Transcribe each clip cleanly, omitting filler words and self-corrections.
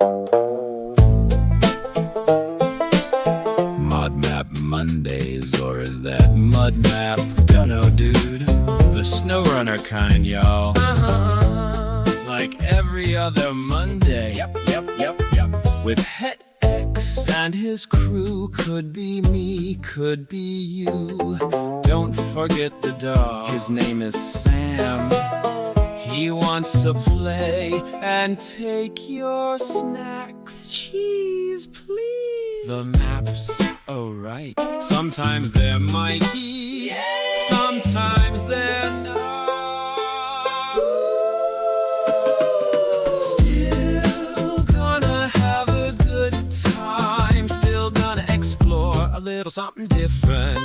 Mod Map Mondays, or is that Mud Map? Dunno, dude. The Snowrunner kind, y'all. Like every other Monday. Yep. With Het X and his crew. Could be me, could be you. Don't forget the dog. His name is Sam. He wants to play and take your snacks. Cheese, please. The maps, oh right. Sometimes they're Mikey, sometimes they're not. Still gonna have a good time. Still gonna explore a little something different.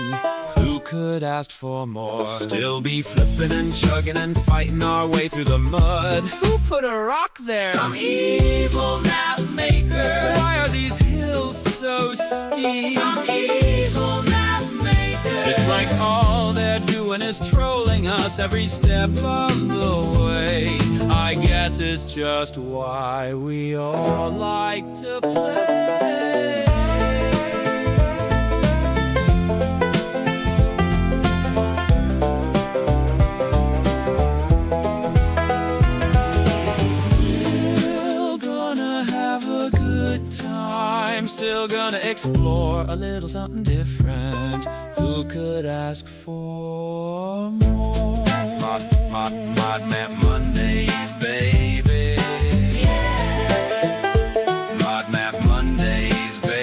Who could ask for more? Still be flipping and chugging and fighting our way through the mud. Who put a rock there? Some evil map maker. Why are these hills so steep? Some evil map maker. It's like all they're doing is trolling us every step of the way. I guess it's just why we all like to play. I'm still gonna explore a little something different. Who could ask for more? Mod Map Mondays, baby. Yeah. Mod Map Mondays, baby.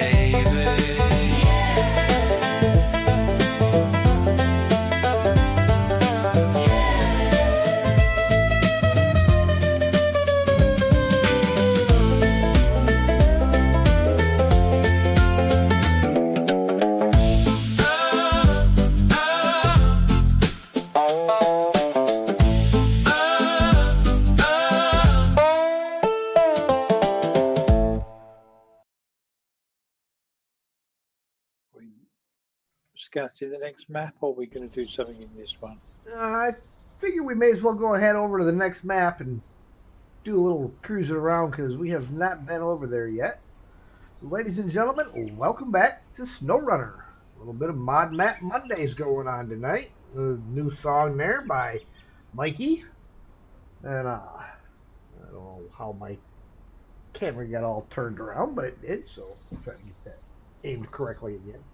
Discussing the next map, or are we going to do something in this one? I figure we may as well go ahead over to the next map and do a little cruising around because we have not been over there yet. Ladies and gentlemen, welcome back to Snowrunner. A little bit of Mod Map Mondays going on tonight. A new song there by Mikey. And I don't know how my camera got all turned around, but it did, so I'm trying to get that aimed correctly again.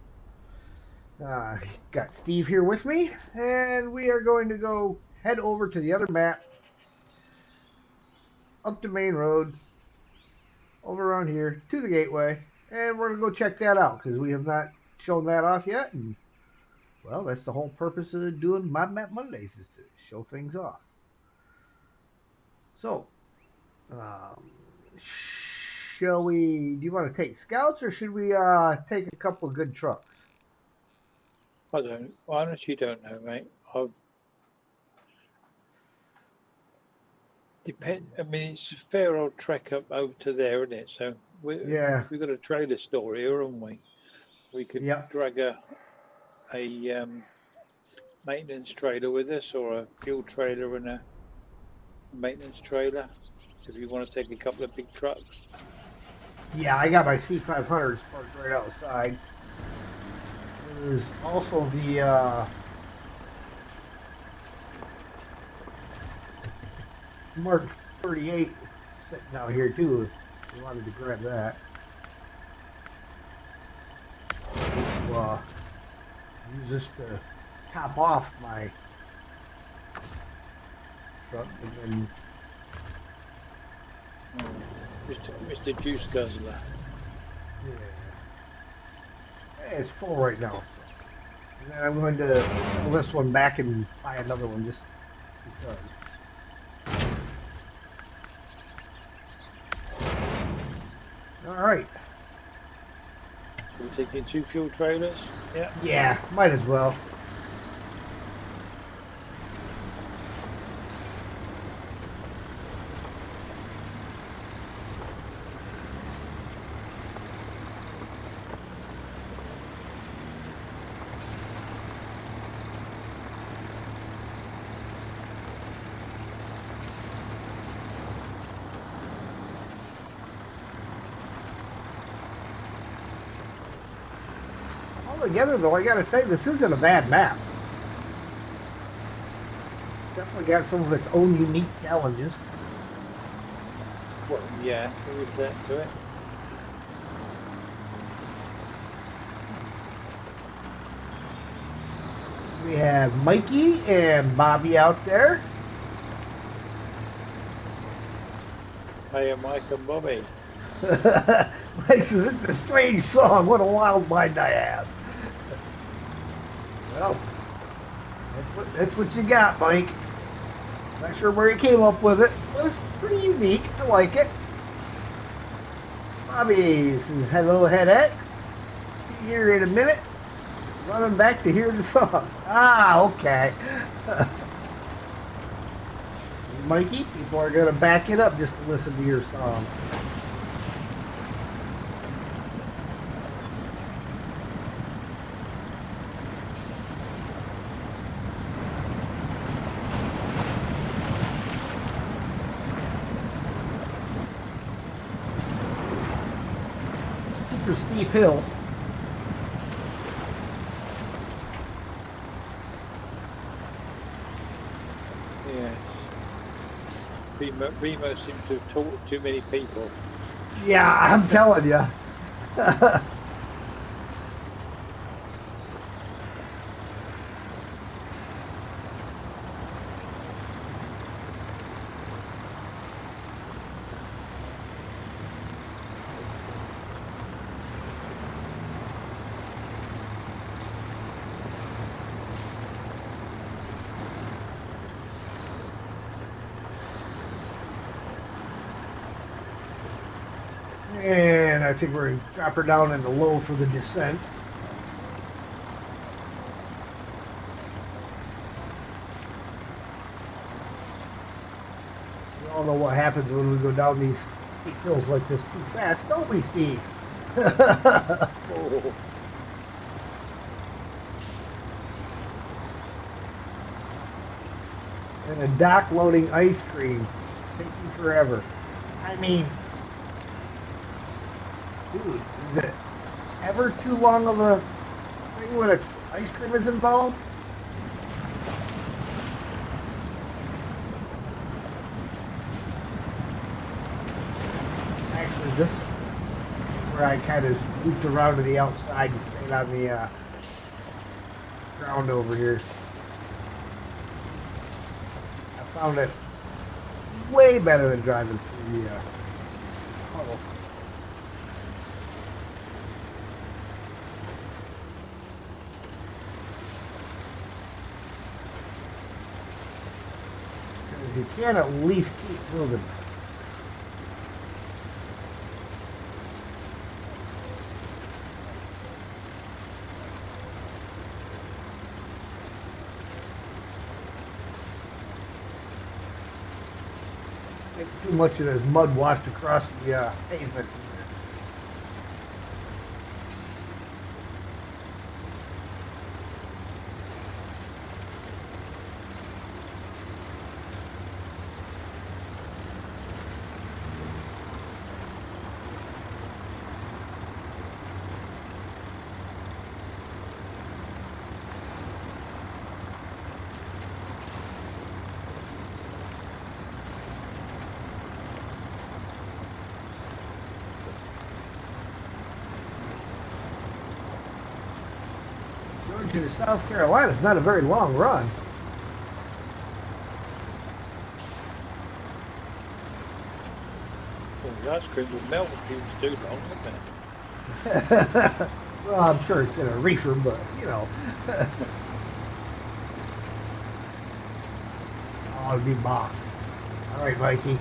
Got Steve here with me, and we are going to go head over to the other map, up the main road, over around here to the gateway, and we're going to go check that out because we have not shown that off yet. And well, that's the whole purpose of doing Mod Map Mondays, is to show things off. So, shall we? Do you want to take scouts, or should we take a couple of good trucks? I honestly don't know, mate. I mean, it's a fair old trek up over to there, isn't it? So we've got a trailer store here, haven't we? We could drag a maintenance trailer with us, or a fuel trailer and a maintenance trailer, if you want to take a couple of big trucks. Yeah, I got my C500s parked right outside. There's also the Mark 38 sitting out here too, if you wanted to grab that. So, use this to top off my truck and then Mr. Juice Guzzler. Yeah. It's full right now. And then I'm going to pull this one back and buy another one just because. All right. So we're taking 2 fuel trailers? Yeah. Yeah, might as well. Altogether, though, I gotta say, this isn't a bad map. Definitely got some of its own unique challenges. Well, yeah, there is that to it. We have Mikey and Bobby out there. Hey, Mike and Bobby. Mike says, it's a strange song. What a wild mind I have. Well, that's what you got, Mike. Not sure where he came up with it, but it's pretty unique. I like it. Bobby says, hello, HeadX. See you here in a minute. Running back to hear the song. Ah, okay. Mikey, people are going to back it up just to listen to your song. Super steep hill. Remo seems to have talked to too many people. Yeah, I'm telling you. And I think we're going to drop her down in the low for the descent. We all know what happens when we go down these steep hills like this too fast, don't we, Steve? Oh. And a dock loading ice cream. Taking forever. I mean, dude, is it ever too long of a thing when ice cream is involved? Actually, this is where I kind of looped around to the outside and stayed on the ground over here. I found it way better than driving through the puddle. You can at least keep moving. Get too much of this mud washed across the pavement. To South Carolina is not a very long run. Well, the ice cream will melt if it was too long, wouldn't it? Well, I'm sure it's in a reefer, but you know. Oh, it'd be bomb. All right, Mikey.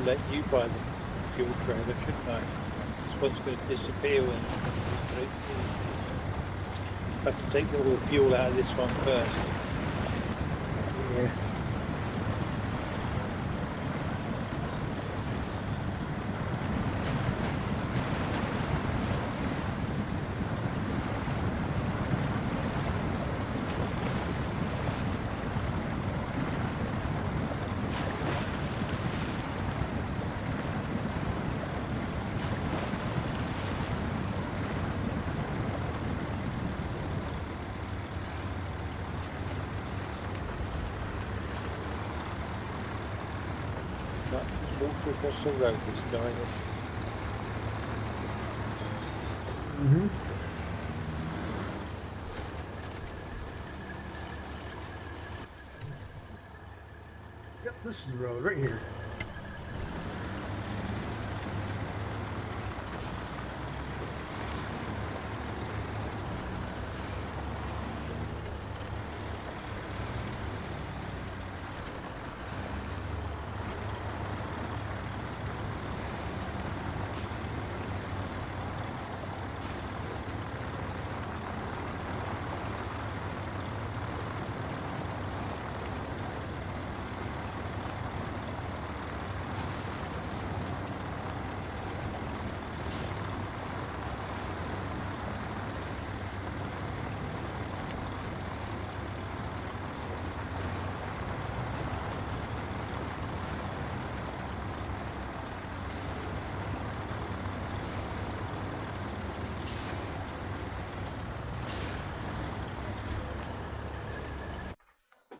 Let you buy the fuel trailer, shouldn't I? one's going to disappear when I have to take all the fuel out of this one first. Yeah. Walk across the road this time. Mm-hmm. Yep, this is the road right here.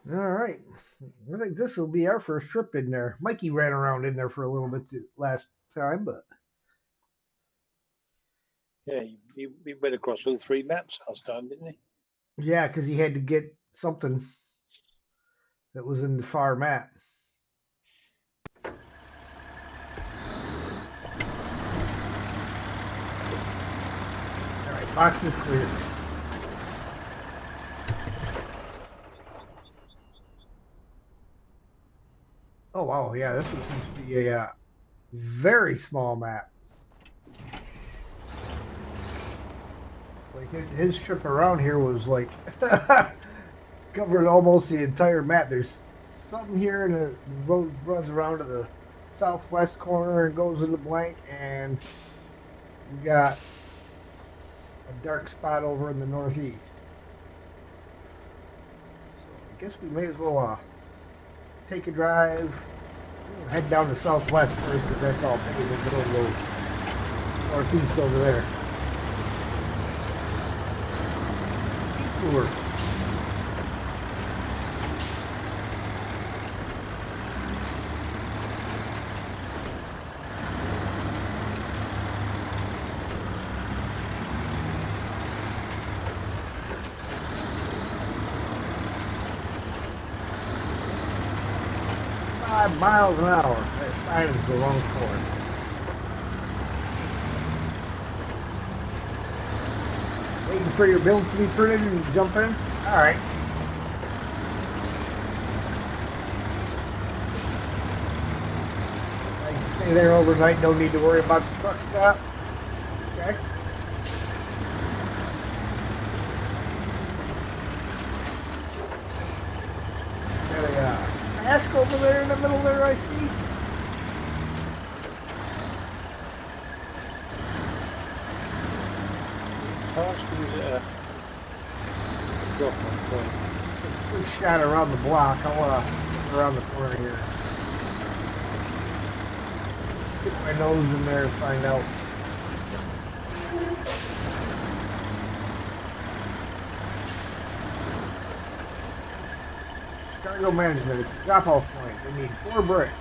All right. I think this will be our first trip in there. Mikey ran around in there for a little bit last time, but Yeah, he went across all 3 maps last time, didn't he? yeah, because he had to get something that was in the far map. All right, box is clear. Oh wow, yeah, this one seems to be a very small map. Like his trip around here was like covered almost the entire map. There's something here, and the road runs around to the southwest corner and goes into blank, and we got a dark spot over in the northeast. So I guess we may as well take a drive, head down to southwest first, because that's all paved, and go northeast over there. Tour. Miles an hour. That sign is the wrong course. Waiting for your bills to be printed and jump in? Alright. I can stay there overnight, no need to worry about the truck stop. Okay. There we are. Ask over there in the middle there, I see. Drop-off point. Good shot around the block. I want to around the corner here. Get my nose in there and find out. Cargo management, it's a drop-off point. They need 4 bricks.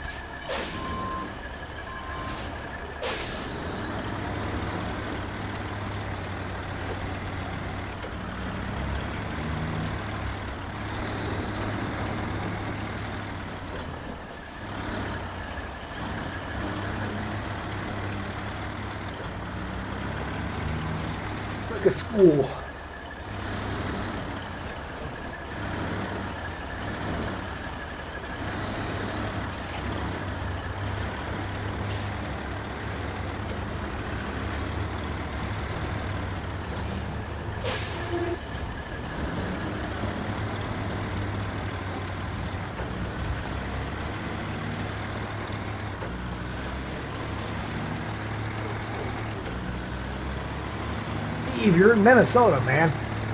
It's like a school. Steve, you're in Minnesota, man.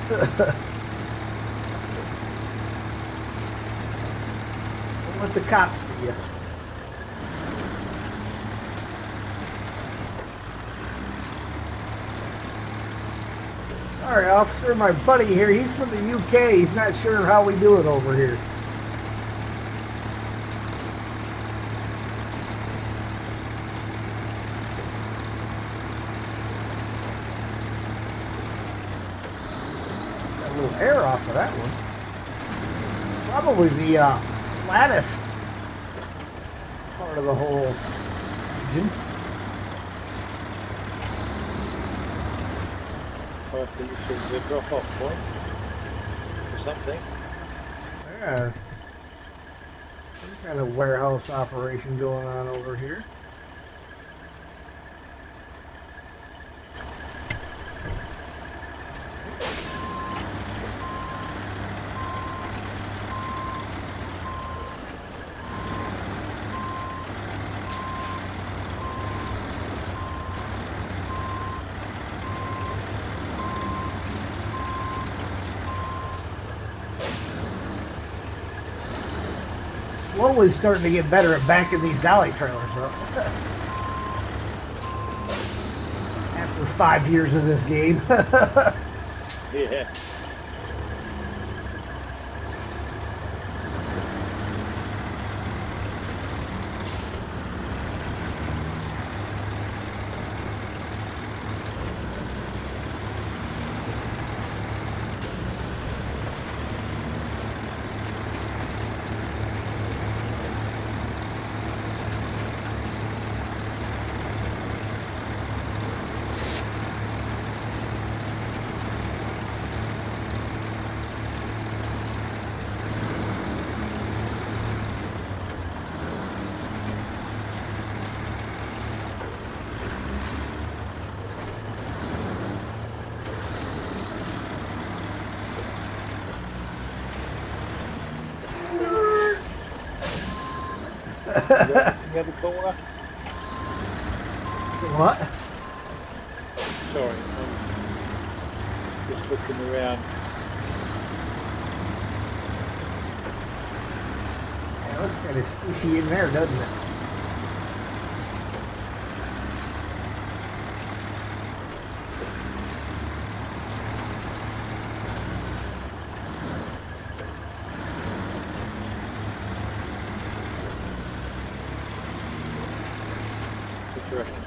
Don't let the cops see you. Sorry, officer, my buddy here, he's from the UK. He's not sure how we do it over here. Got a little air off of that one. Probably the flattest part of the whole engine. I think this is a drop-off point or something. Yeah. Some kind of warehouse operation going on over here. Slowly starting to get better at backing these dolly trailers up. After 5 years of this game. Yeah. The other corner? What? Sorry, I'm just looking around. Yeah, it looks kind of squishy in there, doesn't it?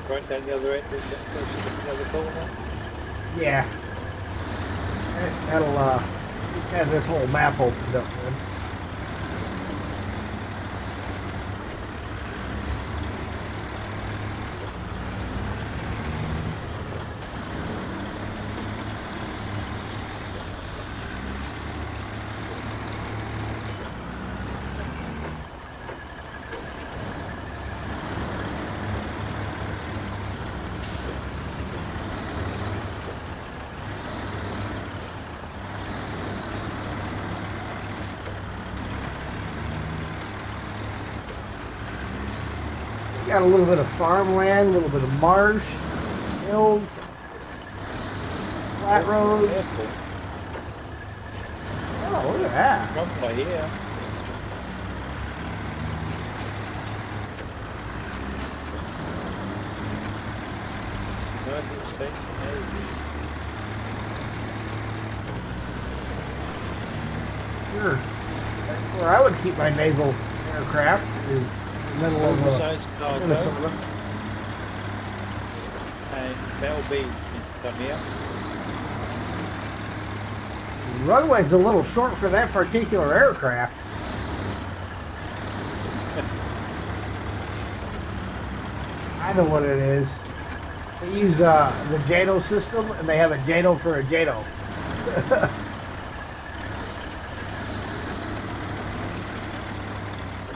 Right down the other end, the other corner. Yeah. That'll have this whole map opened up then. Got a little bit of farmland, a little bit of marsh, hills, flat roads. Oh, look at that. Runway here. United States Navy. Sure. That's where I would keep my naval aircraft. Is in the middle of Minnesota. And Bell Beach come here. The runway's a little short for that particular aircraft. I know what it is. They use the JATO system, and they have a JATO for a JATO.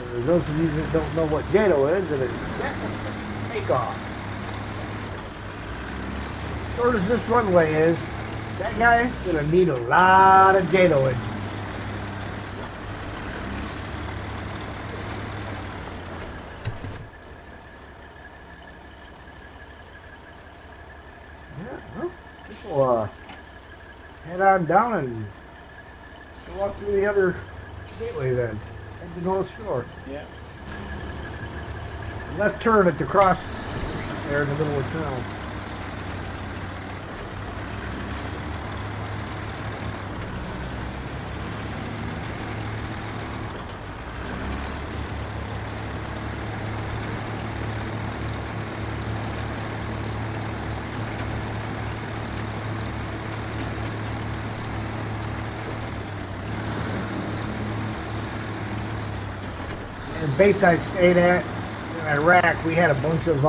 For those of you that don't know what JATO is, it is takeoff. Short as this runway is, that guy's gonna need a lot of JATO engines. We'll head on down and walk through the other gateway then. Head to North Shore. Yeah. Left turn at the cross there in the middle of town. And the base I stayed at in Iraq, we had a bunch of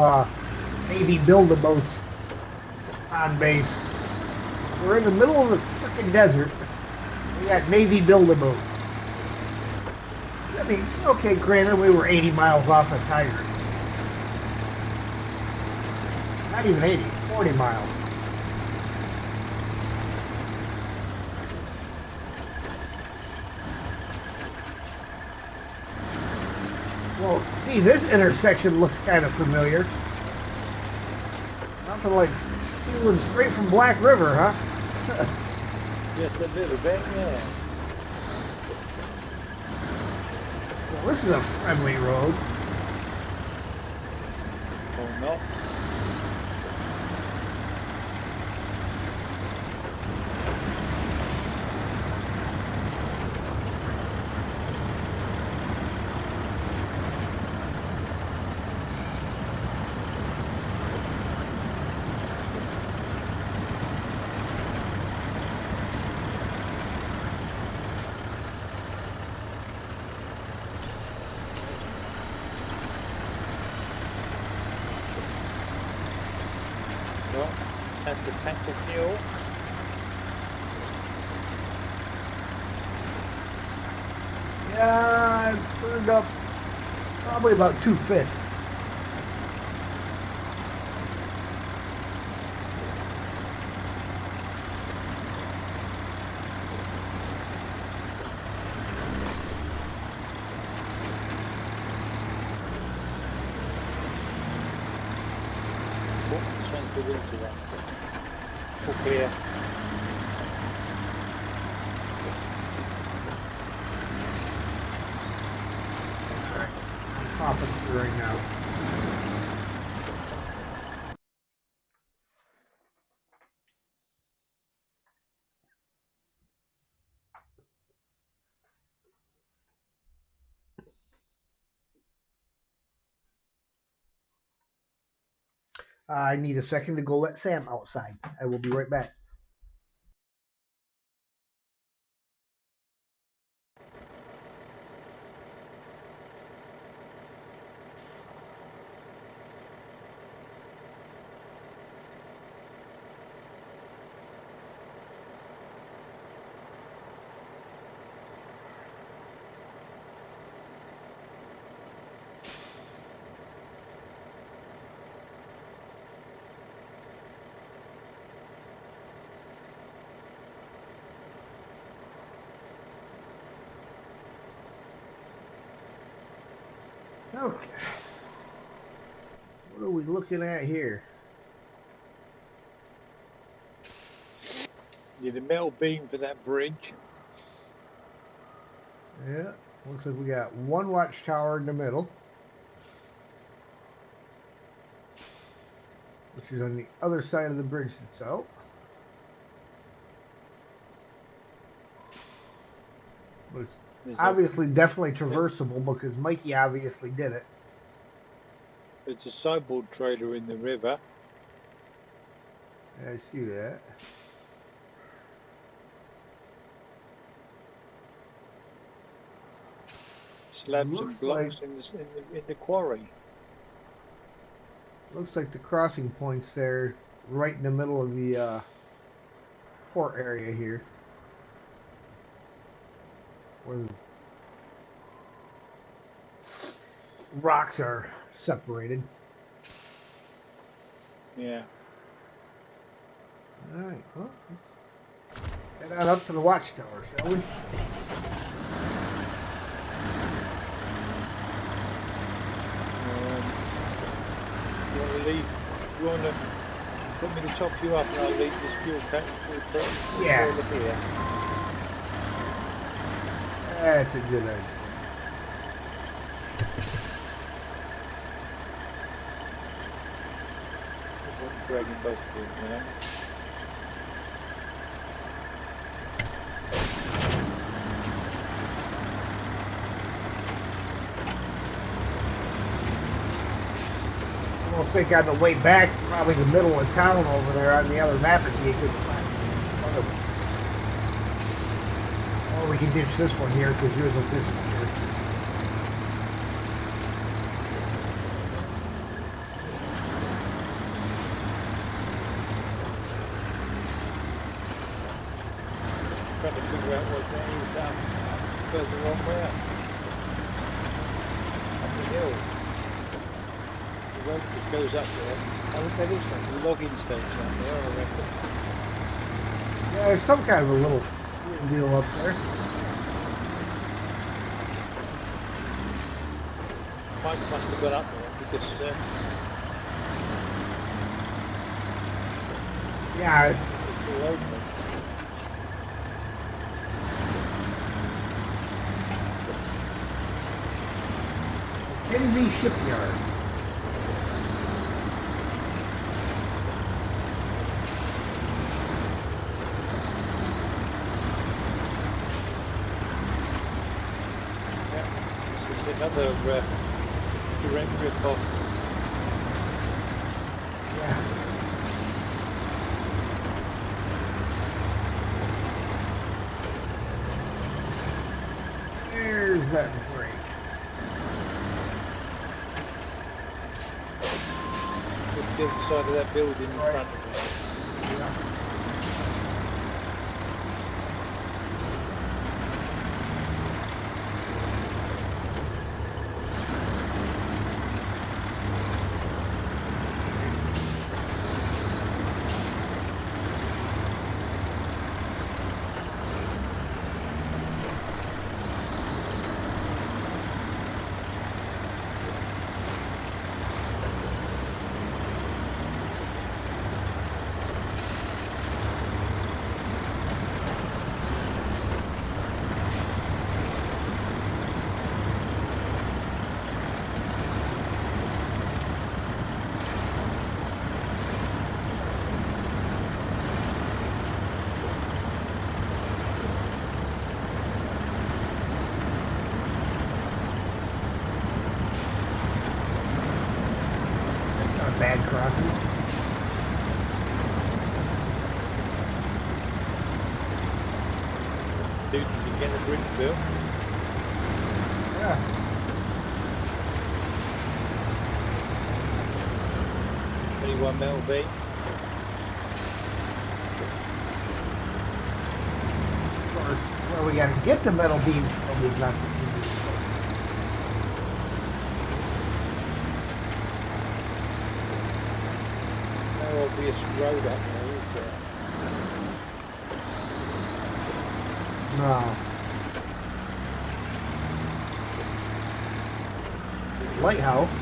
Navy build-a-boats on base. We're in the middle of the freaking desert. We got Navy build-a-boats. I mean, okay, granted, we were 80 miles off of Tiger. Not even 80, 40 miles. Well, see, this intersection looks kind of familiar. Nothing like stealing straight from Black River, huh? Just a little bit, yeah. Well, this is a friendly road. Or not. Well, that's the tank of fuel. Yeah, I've burned up probably about 2/5. Into that. Up here. Alright, I'm popping through right now. I need a second to go let Sam outside. I will be right back. Okay. What are we looking at here? Need a metal beam for that bridge. Yeah, looks like we got one watchtower in the middle, which is on the other side of the bridge itself. But it's obviously definitely traversable because Mikey obviously did it. There's a sideboard trailer in the river. I see that. Slabs and blocks in the quarry. Looks like the crossing point's there, right in the middle of the port area here, where the rocks are separated. Yeah. All right. Well, let's head on up to the watchtower, shall we? You want to leave? You want to Want me to top you up and I'll leave this fuel tank Yeah. over here? That's a good idea. Dragging both of them, you know? I almost think on the way back, probably the middle of town over there on the other map would be a good spot. Or we can ditch this one here because yours will disappear. Trying to figure out what that is goes the wrong way up. Up the hill. The road that goes up there. I think that is like a logging station up there, I reckon. Yeah, there's some kind of a little deal up there. Mike must have got up there because Yeah, it's all open. Kinsey Shipyard. It's another direct rip-off. Yeah. There's that break. Just the other side of that building in front of us. Yeah. Not a bad crossing. Dude, you get a bridge built. Yeah. 21 metal beam. Where we gotta get the metal beams from these not No obvious road up there, is there? No. Lighthouse.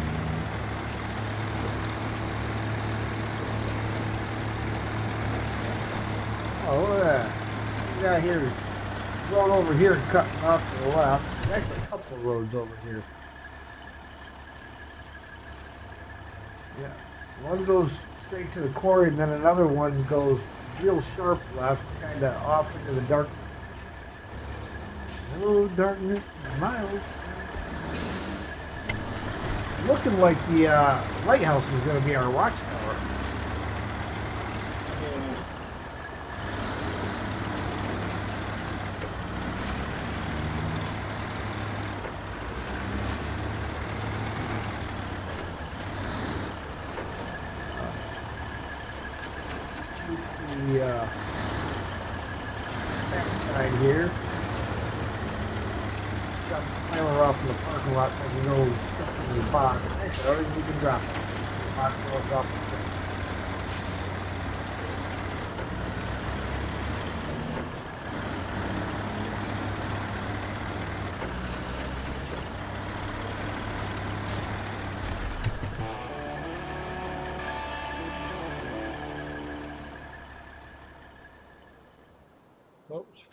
Oh, look at that. We got here, going over here and cutting off to the left. There's actually a couple of roads over here. Yeah. One goes straight to the quarry, and then another one goes real sharp left, kind of off into the dark. Hello, darkness, miles. Looking like the lighthouse is going to be our watchtower. The backside here. Got the trailer off in the parking lot so we know stuff in the box. Actually, I don't think we can drop it. The box goes off the trailer.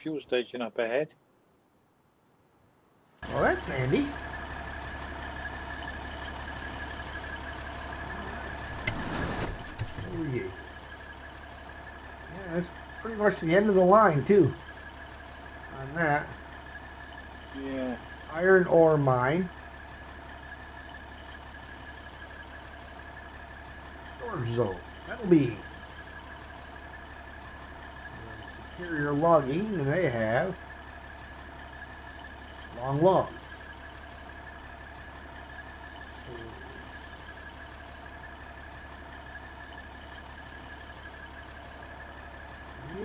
fuel station up ahead. Well, that's handy. Oh, yeah. Yeah, that's pretty much the end of the line, too. On that. Yeah. Iron ore mine. Storage zone. Metal beam. Superior logging, and they have long logs.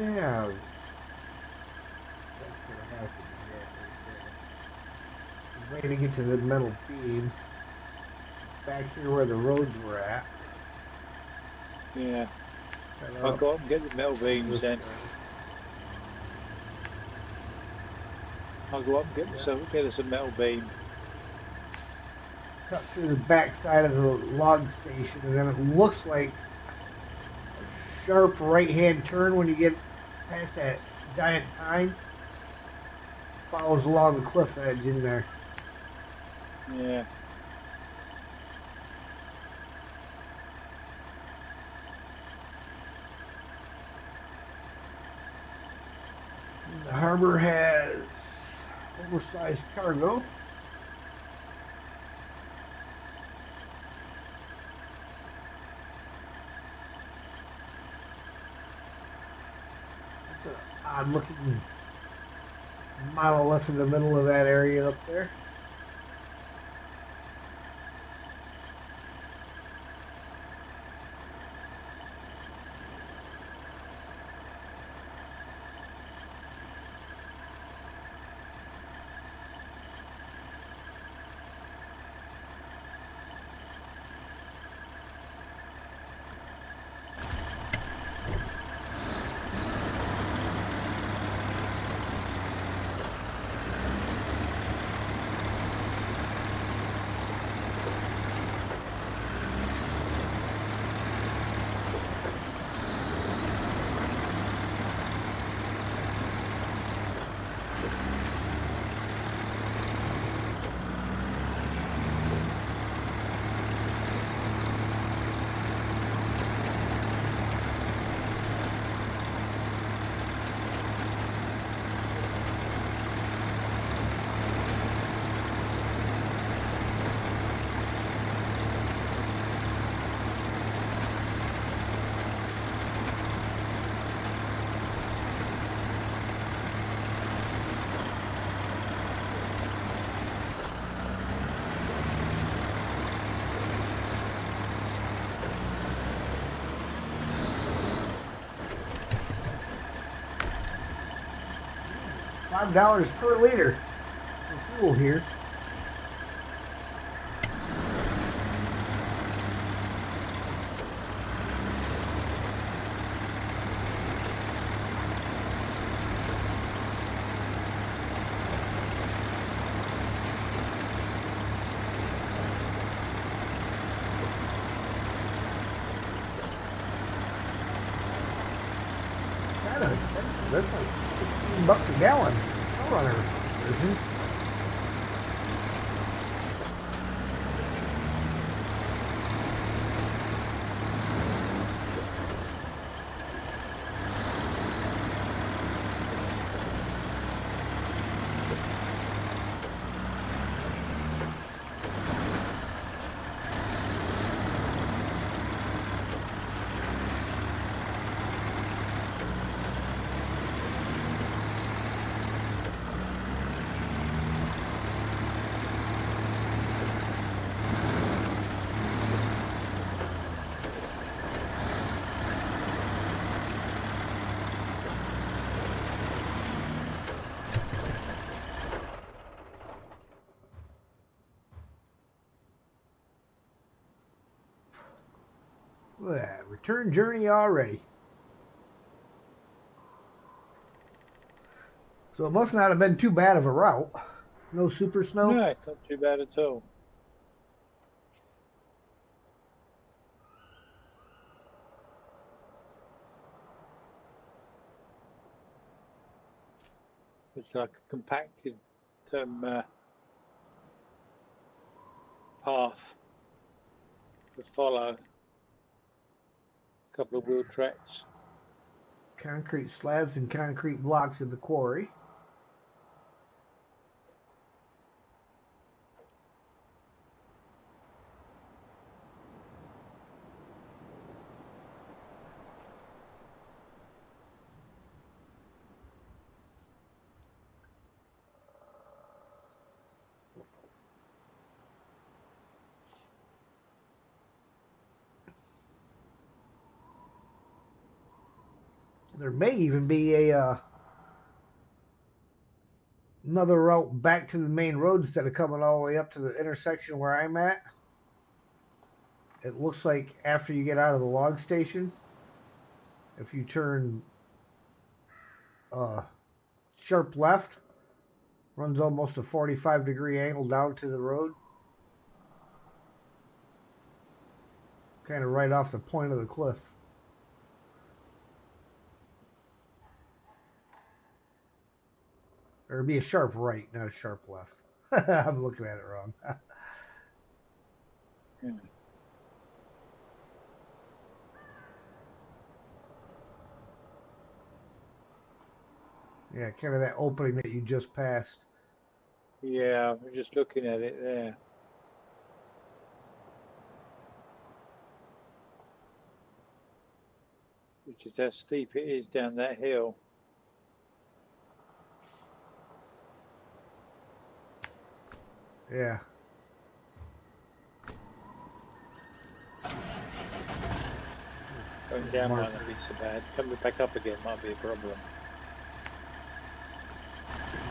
Yeah. That's gonna have to be it right there. Way to get to the metal beams. Back here where the roads were at. Yeah. I'll go up and get the metal beams then. I'll go up and get myself, get us a metal beam. Cut through the back side of the log station, and then it looks like a sharp right-hand turn when you get past that giant pine. Follows along the cliff edge in there. Yeah. The harbor has oversized cargo. That's an odd looking monolith in the middle of that area up there. $5 per liter for fuel here. Kind of expensive. That's like $16 a gallon. Snowrunner version. Look at that. Return journey already. So it must not have been too bad of a route. No super snow? No, it's not too bad at all. It's like a compacted path to follow. A couple of wheel tracks. Concrete slabs and concrete blocks in the quarry. There may even be a another route back to the main road instead of coming all the way up to the intersection where I'm at. It looks like after you get out of the log station, if you turn sharp left, runs almost a 45-degree angle down to the road. Kind of right off the point of the cliff. Or it'd be a sharp right, not a sharp left. I'm looking at it wrong. Yeah, kind of that opening that you just passed. Yeah, I'm just looking at it there. Which is how steep it is down that hill. Yeah. Going down might not be so bad. Coming back up again might be a problem.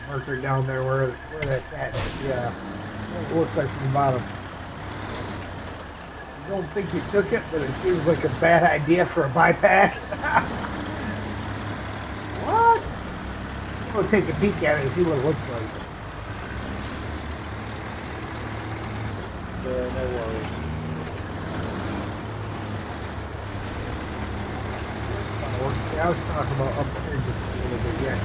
Marker down there where that's at. Yeah. It looks like from the bottom. I don't think you took it, but it seems like a bad idea for a bypass. What? I'm going to take a peek at it and see what it looks like. No worries. I was talking about up there just a little bit, yeah.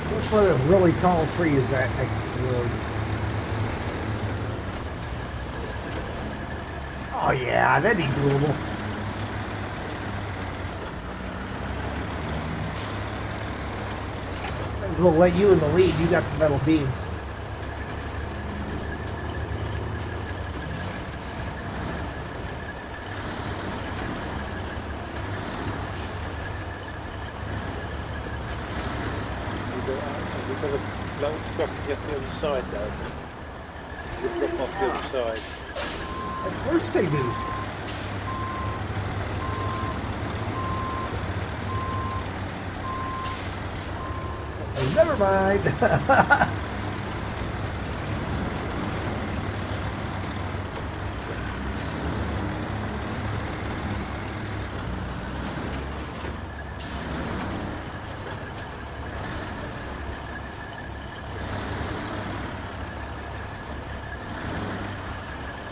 That's where the really tall tree is at next to the road. Oh yeah, that'd be doable. We'll let you in the lead. You got the metal beams. We've got a little truck just the other side though. We'll drop off the other side. Of course they do. Oh, never mind.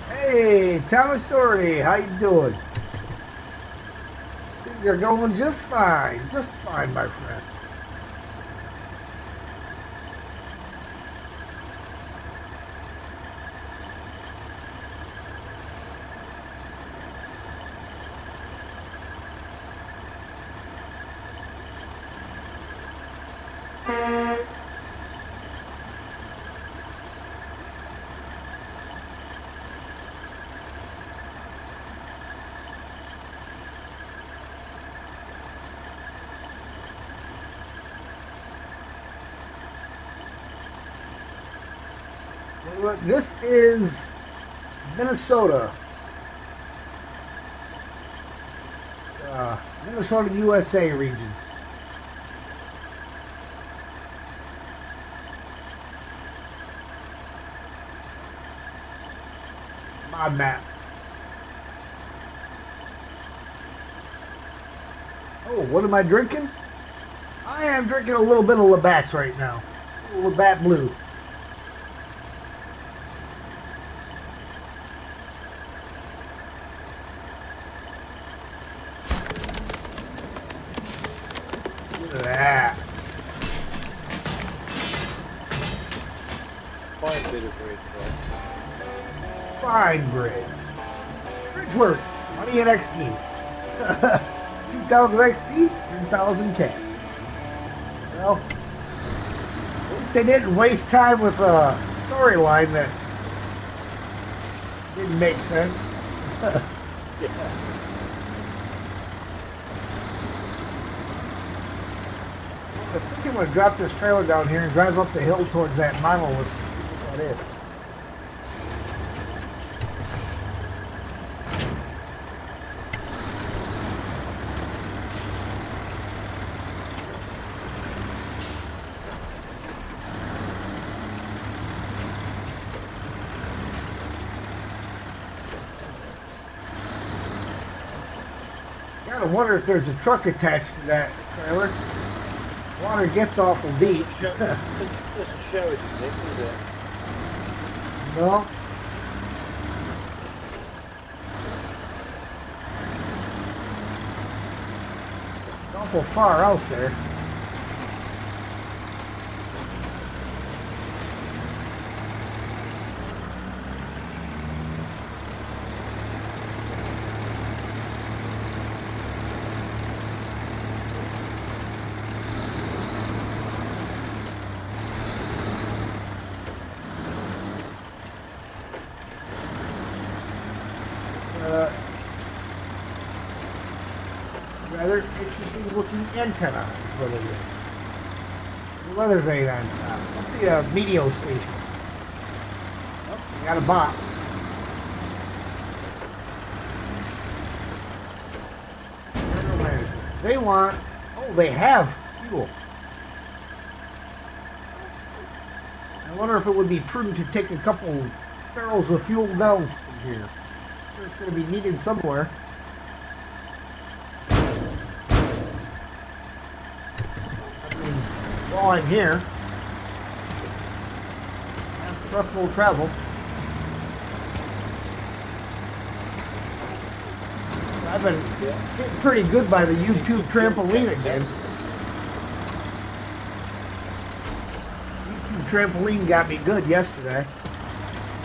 Hey, Thomas Doherty, how you doing? You're going just fine, my friend. This is Minnesota. Minnesota, USA region. Mod map. Oh, what am I drinking? I am drinking a little bit of Labatt's right now. Labatt Blue. Look at that. Fine bridge. Bridge work. Money and XP. 2,000 XP, 3,000 cash. Well, at least they didn't waste time with a storyline that didn't make sense. Yeah. I think I'm going to drop this trailer down here and drive up the hill towards that monolith. See what that is. I wonder if there's a truck attached to that trailer. Water gets awful deep. Doesn't show it, is it? No. It's awful far out there. Rather interesting looking antenna is what it is. The weather's aid on top. What's the meteor station? Oh, we got a box. They want, oh, they have fuel. I wonder if it would be prudent to take a couple barrels of fuel down from here. It's going to be needed somewhere. While I'm here, truck will travel. I've been getting pretty good by the YouTube trampoline again. YouTube trampoline got me good yesterday.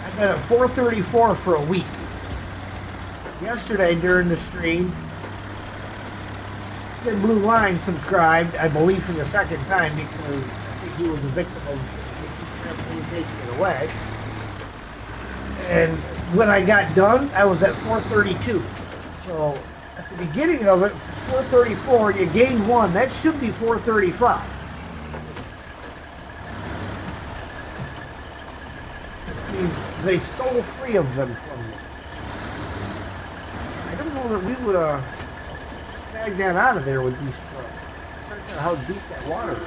I've been at 434 for a week. Yesterday during the stream, the Blue Line subscribed, I believe, for the second time because I think he was a victim of trampoline taking it away. And when I got done, I was at 432. So at the beginning of it, 434, you gained one. That should be 435. It means they stole 3 of them from me. I don't know that we would snag that out of there with these trucks. Depends on how deep that water is.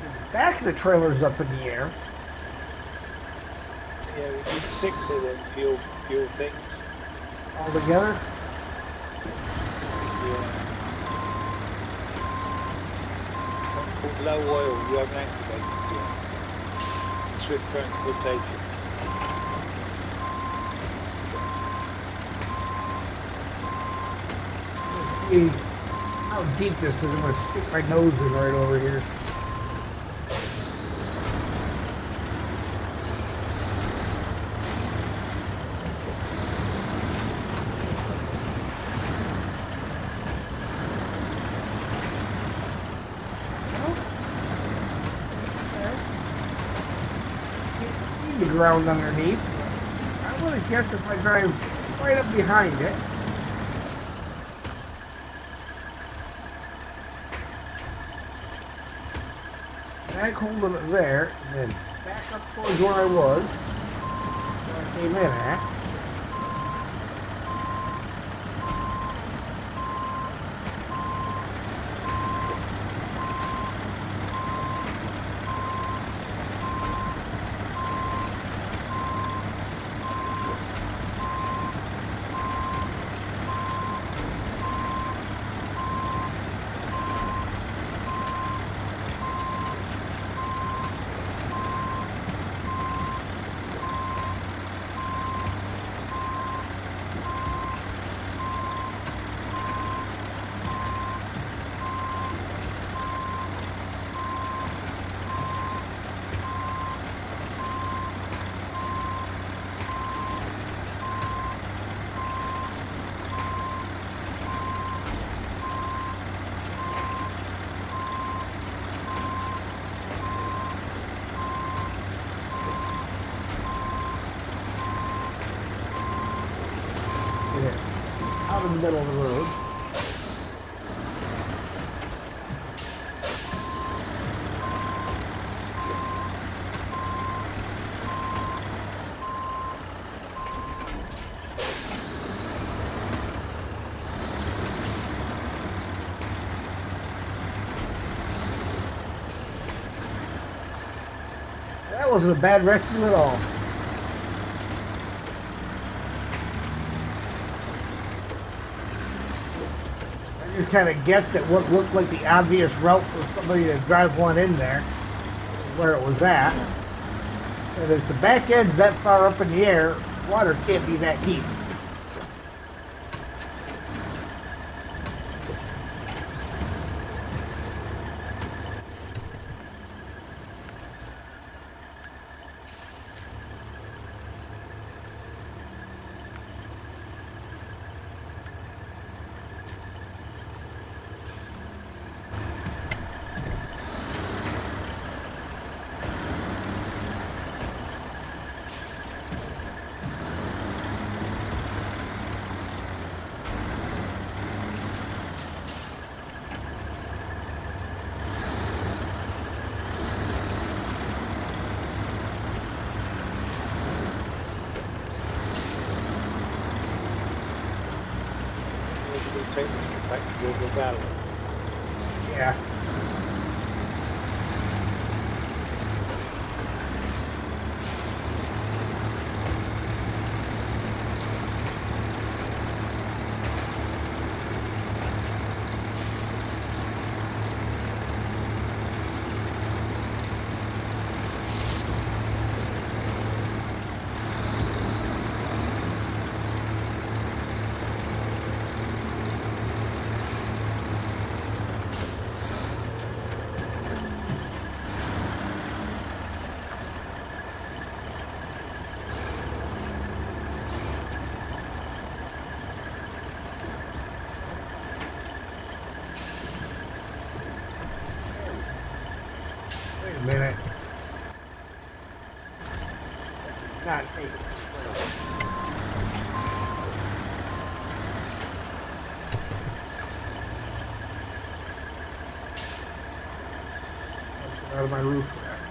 The back of the trailer's up in the air. Yeah, we need 6 of them fuel things. All together? Yeah. Called low oil, you haven't activated yet. Swift transportation. Let's see how deep this is. I'm going to stick my nose in right over here. The ground underneath. I would have guessed if I drive right up behind it. Back holding it there, and then back up towards where I was, where I came in at. out in the middle of the road. That wasn't a bad rescue at all. I just kind of guessed at what looked like the obvious route for somebody to drive one in there, where it was at. And if the back end's that far up in the air, water can't be that deep. Take this back to the valley. Yeah. Wait a minute. Not taking it. Out of my roof rack.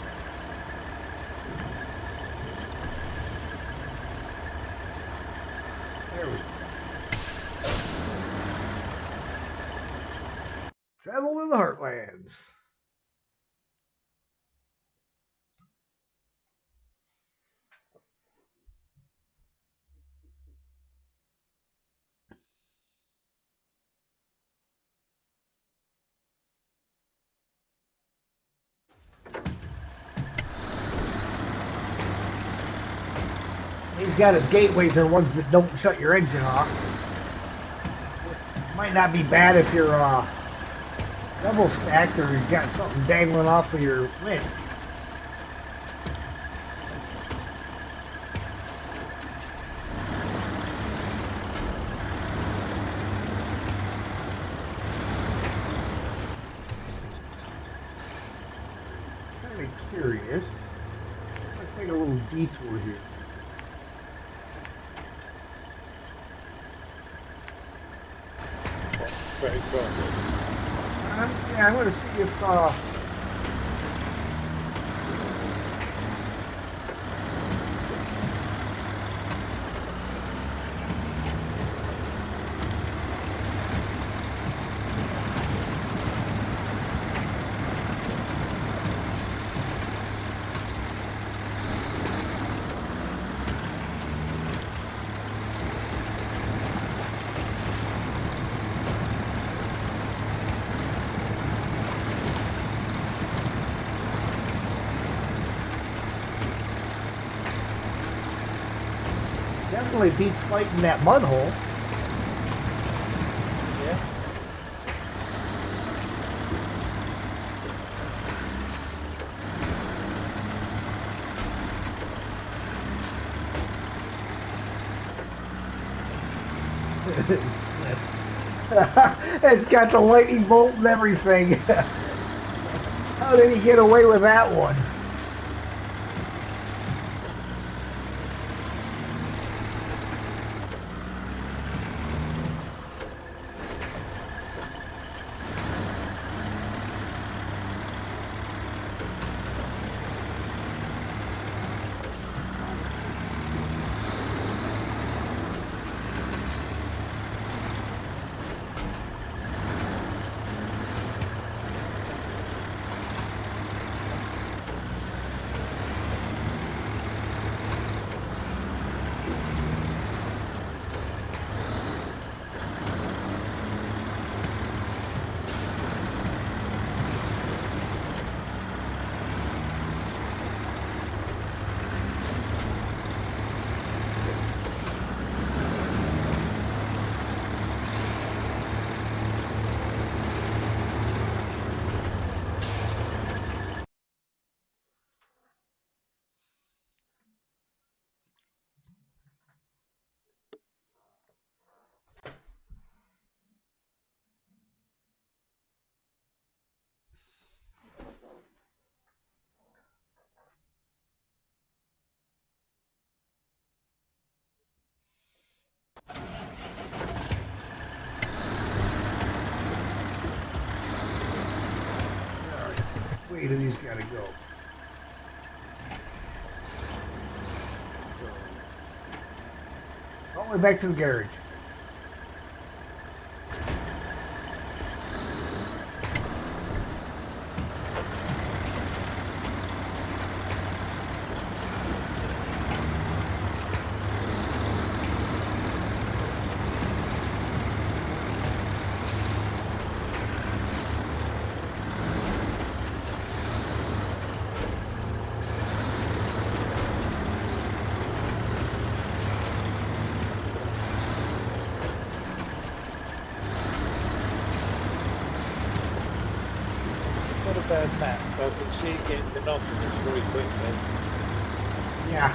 There we go. Travel in the heartlands. He's got his gateways are ones that don't shut your engine off. Might not be bad if you're double stacked or you've got something dangling off of your winch. Kind of curious. Let's take a little detour here. Very good. Yeah, I'm going to see if definitely beats fighting that mud hole. Yeah. It's got the lightning bolt and everything. How did he get away with that one? way do these gotta go? All the way back to the garage. Not a bad map. I can see it getting monotonous very quickly. Yeah.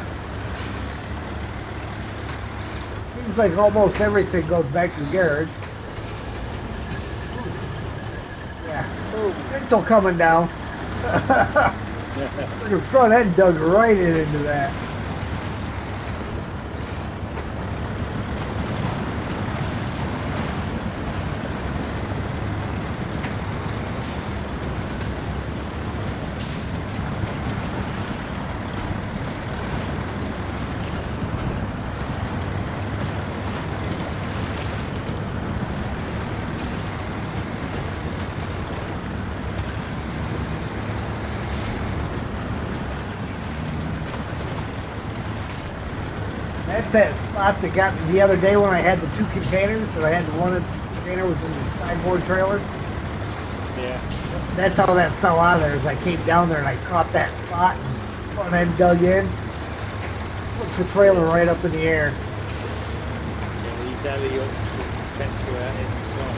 Seems like almost everything goes back to the garage. Yeah. Oh, still coming down. The front end dug right into that. That's that spot that got me the other day when I had the 2 containers. So I had the one container was in the sideboard trailer. Yeah. That's how that fell out of there. As I came down there and I caught that spot and front end dug in. Puts the trailer right up in the air. Yeah, these alley-ups tend to out in the front.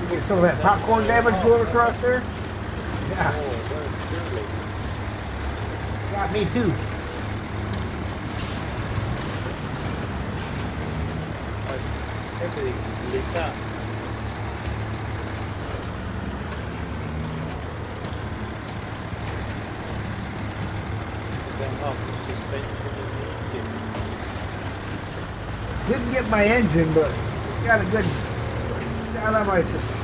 You get some of that popcorn damage going across there? Yeah. Oh, very surely. Got me too. Everything's lit up. Then off the suspension in the engine. Didn't get my engine, but got a good shot on my suspension.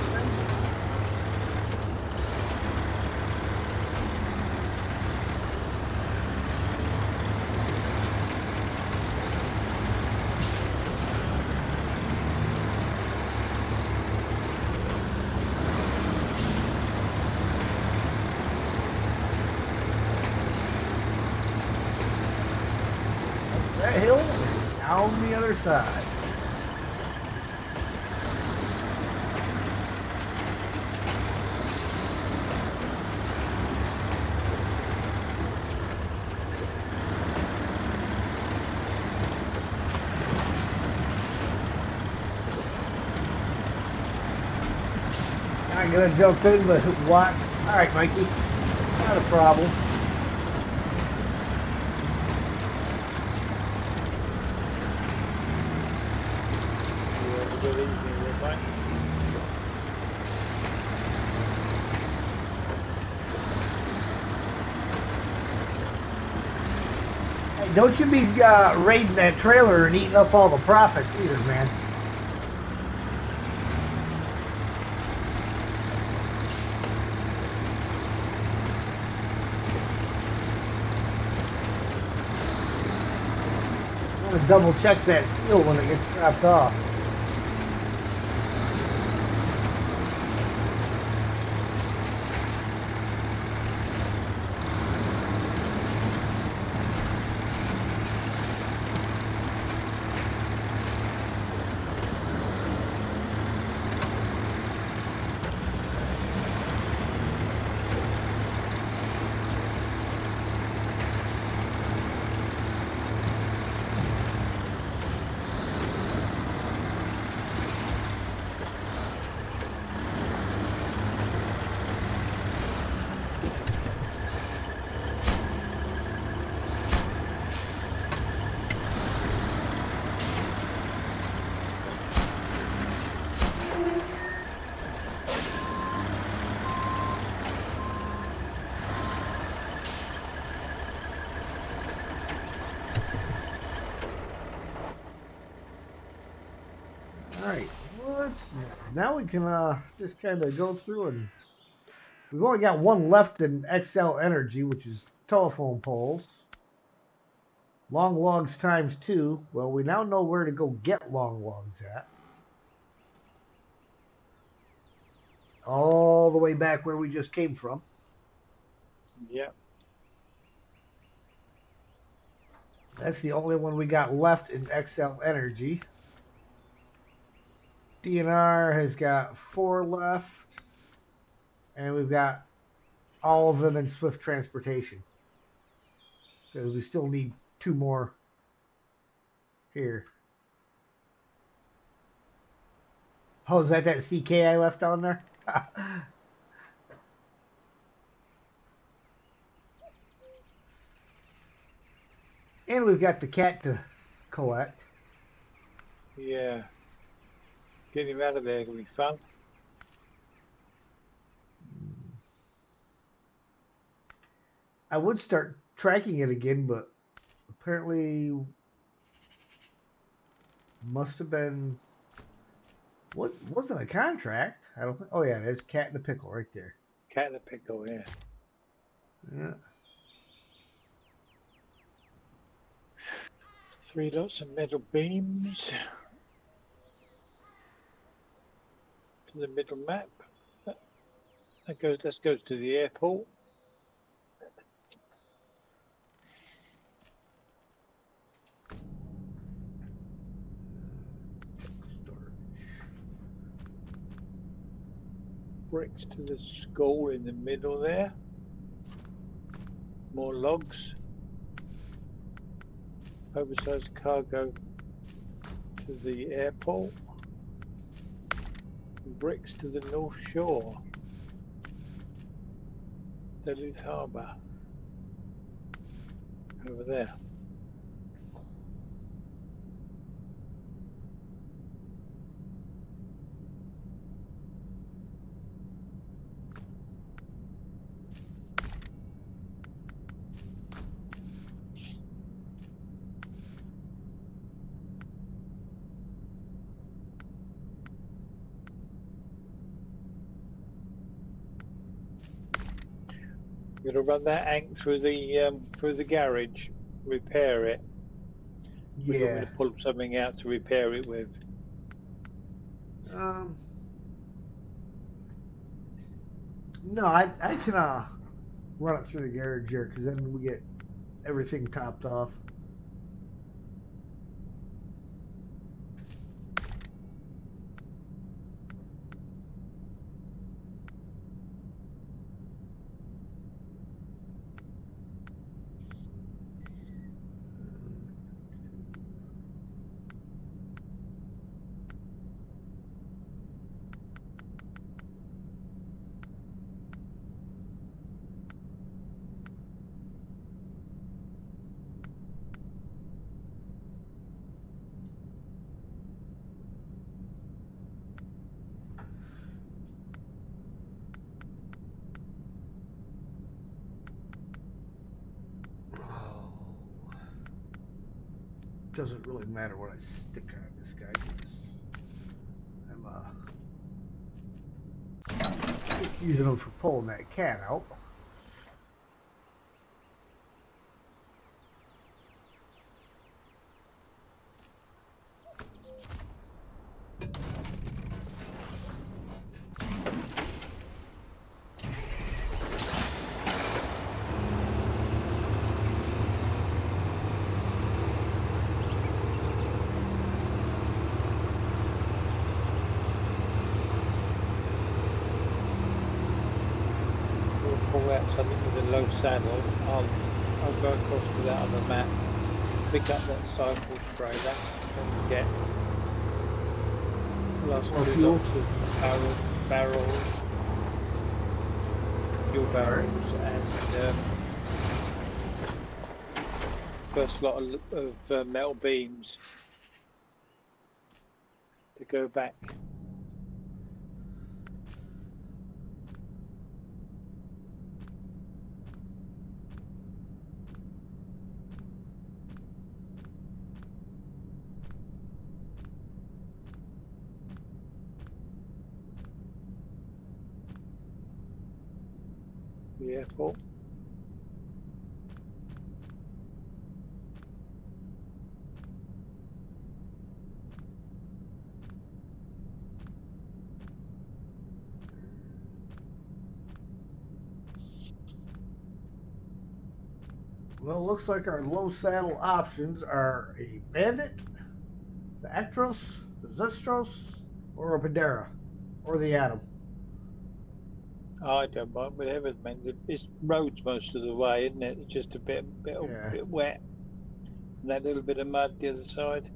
That hill and down the other side. I'm gonna jump in, but watch. All right, Mikey, not a problem. You have a good evening, everybody. Hey, don't you be raiding that trailer and eating up all the profits either, man. Double check that seal when it gets dropped off. right, now we can just kind of go through, and we've only got one left in XL Energy, which is telephone poles. Long logs times 2. Well, we now know where to go get long logs at. All the way back where we just came from. Yeah. That's the only one we got left in XL Energy. DNR has got 4 left, and we've got all of them in Swift Transportation. Because we still need 2 more here. Oh, is that CK I left on there? And we've got the cat to collect. Yeah. Getting him out of there can be fun. I would start tracking it again, but apparently must have been what wasn't a contract. I don't think. Oh yeah, there's cat in a pickle right there. Cat in a pickle, yeah. Yeah. 3 lots of metal beams to the middle map. That goes to the airport. Bricks to the school in the middle there. More logs. Oversized cargo to the airport. Bricks to the North Shore. Duluth Harbour. Over there. We're gonna run that ank through the garage, repair it. We're going to pull something out to repair it with. No, I can run it through the garage here because then we get everything topped off. Doesn't really matter what I stick on this guy I'm just using him for pulling that cat out. Pull out something with a low saddle. I'll go across to that other map, pick up that cycle trailer and get last 2 lots of barrels, fuel barrels, and first lot of metal beams to go back. Careful. Well, it looks like our low saddle options are a Bandit, the Actros, the Zestros, or a Padera, or the Atom. I don't mind whatever, man. It's roads most of the way, isn't it? It's just a bit Yeah. wet. And that little bit of mud the other side.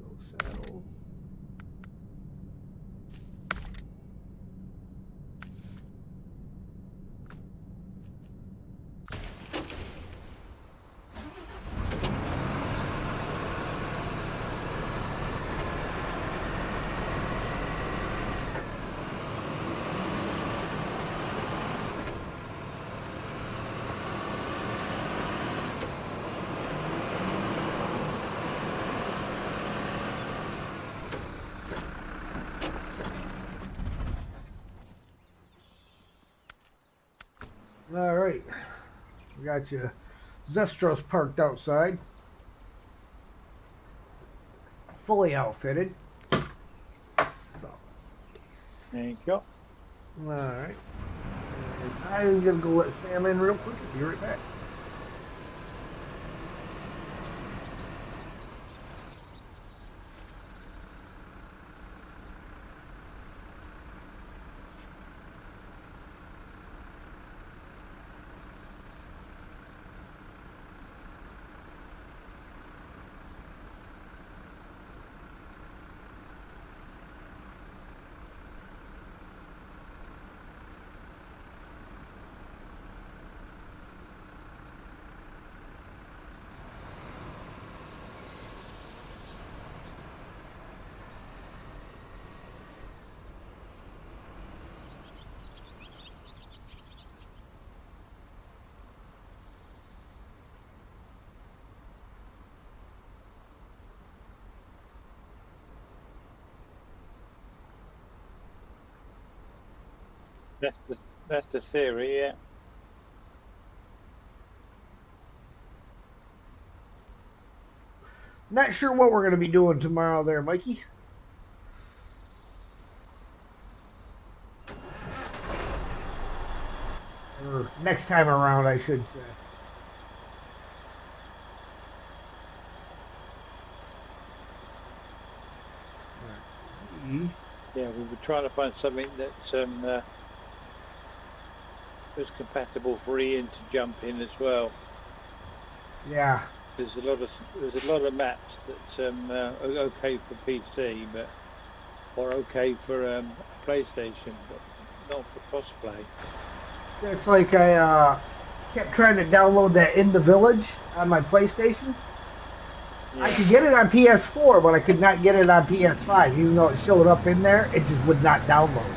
Low saddle. All right. We got you Zestros parked outside. Fully outfitted. So. There you go. All right. I'm going to go let Sam in real quick and be right back. That's the theory, yeah. Not sure what we're going to be doing tomorrow there, Mikey. Or next time around, I should say. Yeah, we were trying to find something that's was compatible for Ian to jump in as well. Yeah. There's a lot of maps that are okay for PC, but or okay for PlayStation, but not for crossplay. It's like I kept trying to download that In the Village on my PlayStation. Yeah. I could get it on PS4, but I could not get it on PS5. Even though it showed up in there, it just would not download.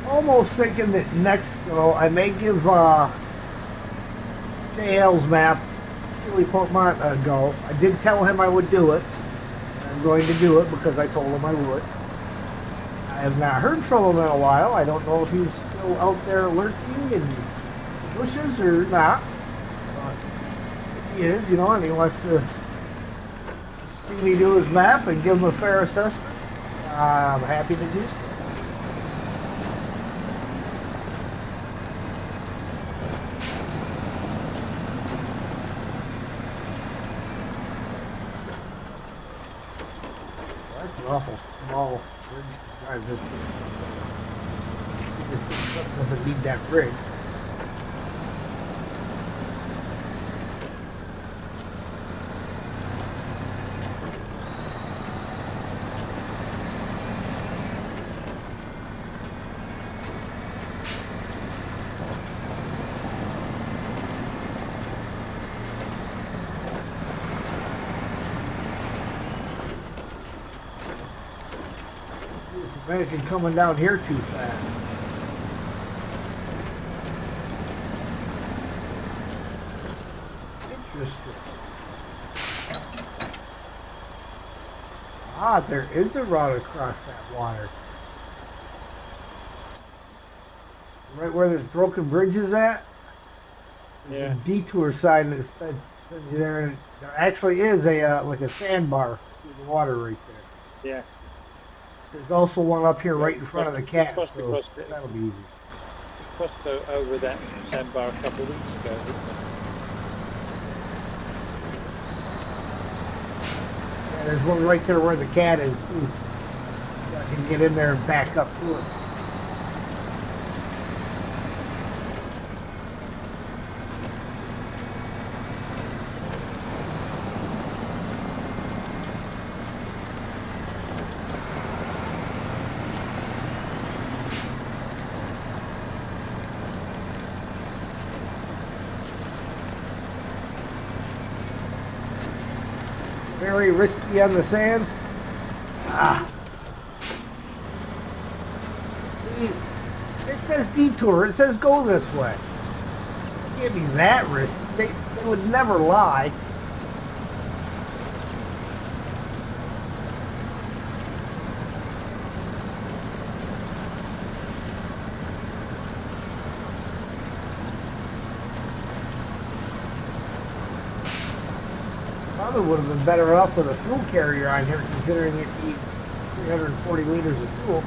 Almost thinking that next go I may give JL's map Chili Portmont a go. I did tell him I would do it. I'm going to do it because I told him I would. I have not heard from him in a while. I don't know if he's still still out there lurking in the bushes or not. But if he is, and he wants to see me do his map and give him a fair assessment, I'm happy to do so. That's an awful small bridge to drive this thing. This doesn't need that bridge. Imagine coming down here too fast. Interesting. Ah, there is a route across that water. Right where this broken bridge is at? There's a detour sign that says there, and there actually is a like a sandbar through the water right there. Yeah. There's also one up here right in front of the cat, so it. that'll be easy. We crossed over that sandbar a couple of weeks ago. Yeah, there's one right there where the cat is, too. So I can get in there and back up to it. Very risky on the sand. Ah. See, it says detour. It says go this way. It can't be that risky. They would never lie. Probably would have been better off with a fuel carrier on here, considering it needs 340 liters of fuel.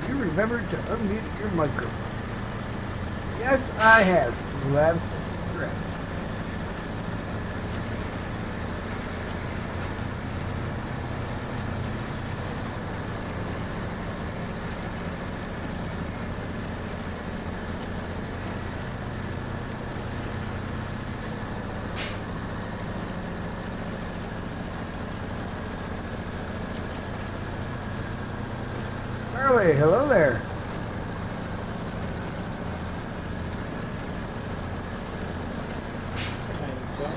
You remembered to unmute your microphone. Yes, I have. You absolutely correct. Charlie, hello there. Thanks, John.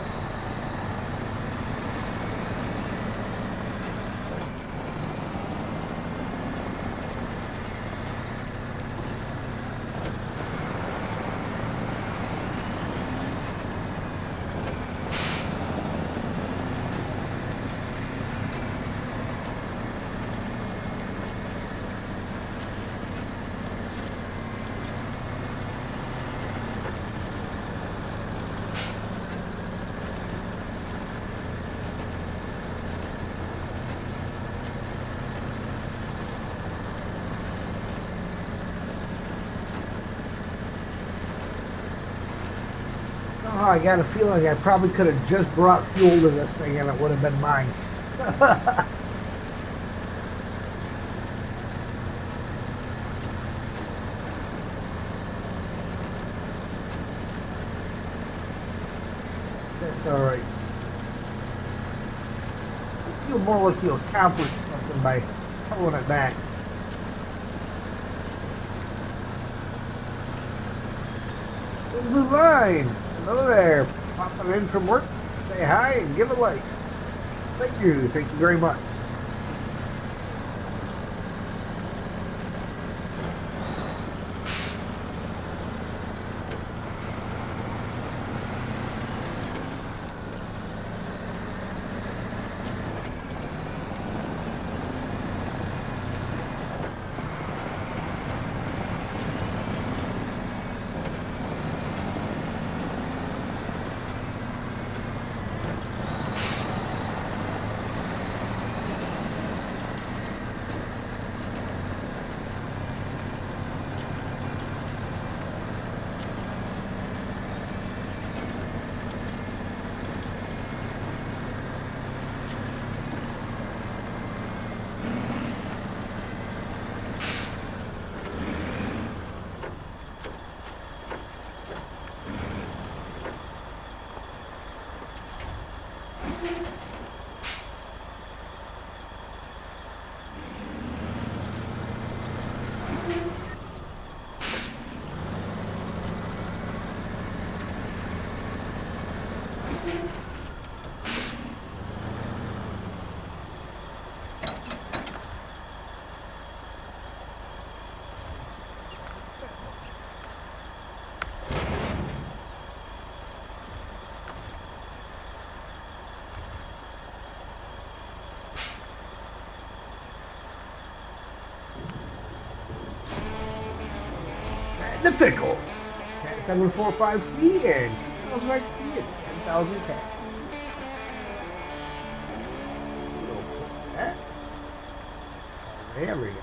Oh, I got a feeling I probably could have just brought fuel to this thing and it would have been mine. That's alright. I feel more like you accomplished something by towing it back. The blue line. Hello there. Popping in from work. Say hi and give a like. Thank you. Thank you very much. The pickle. Cat 745C and 2,000 XP and 10,000 cash. We'll put that. There we go.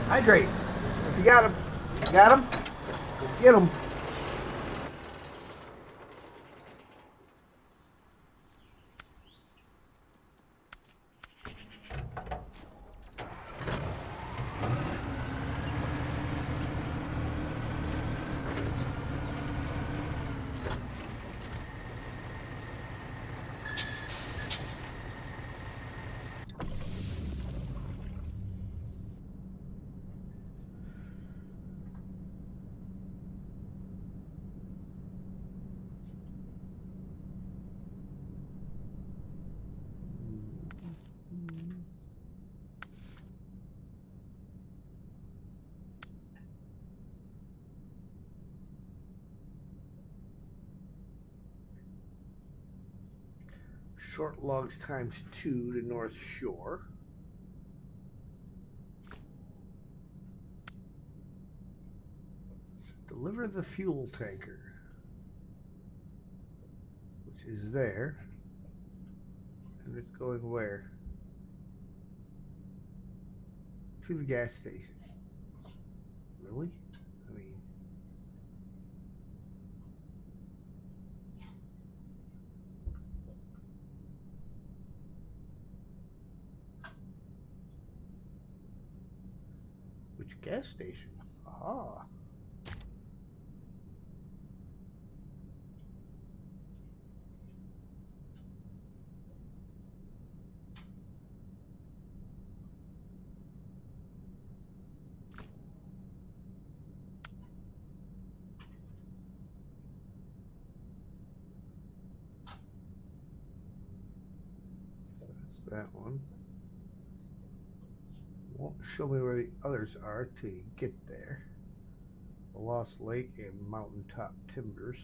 Hydrate. If you got him, go get him. Short logs times 2 to North Shore. Deliver the fuel tanker, which is there. And it's going where? To the gas station. Really? I mean, which gas station? Aha. that one. Won't show me where the others are till you get there. The Lost Lake and Mountaintop Timbers.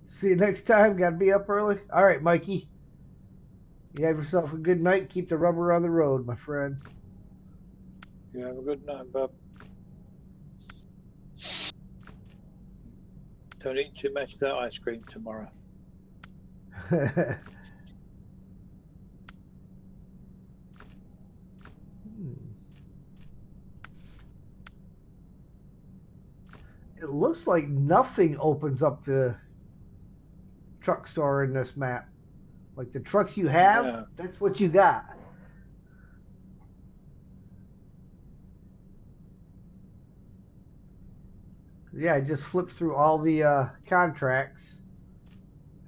See you next time. Got to be up early. All right, Mikey. You have yourself a good night. Keep the rubber on the road, my friend. You have a good night, Bob. Don't eat too much of that ice cream tomorrow. It looks like nothing opens up the truck store in this map. Like the trucks you have, Yeah. that's what you got. Yeah, I just flipped through all the contracts,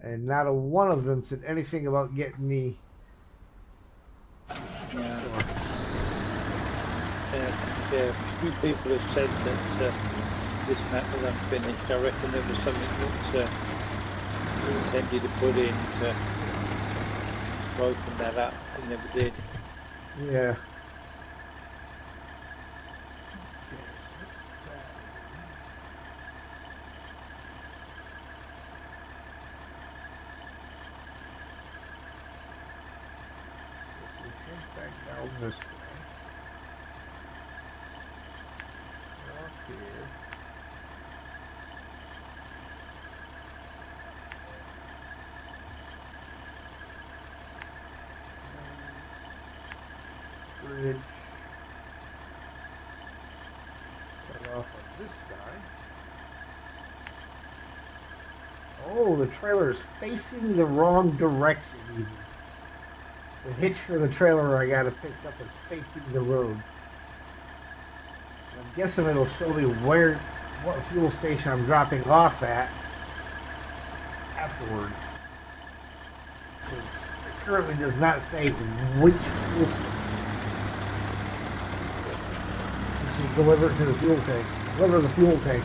and not a one of them said anything about getting the. Yeah. A few people have said that this map was unfinished. I reckon there was something that we intended to put in to open that up. We never did. Yeah. Back down this way. Up here. Bridge. Cut off on this side. Oh, the trailer is facing the wrong direction even. The hitch for the trailer I got to pick up is facing the road. I'm guessing it'll show me what fuel station I'm dropping off at afterwards. It currently does not say which fuel station. Just deliver it to the fuel tank. Deliver the fuel tank.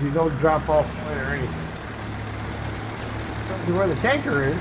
You don't drop off point or anything. Tells you where the tanker is.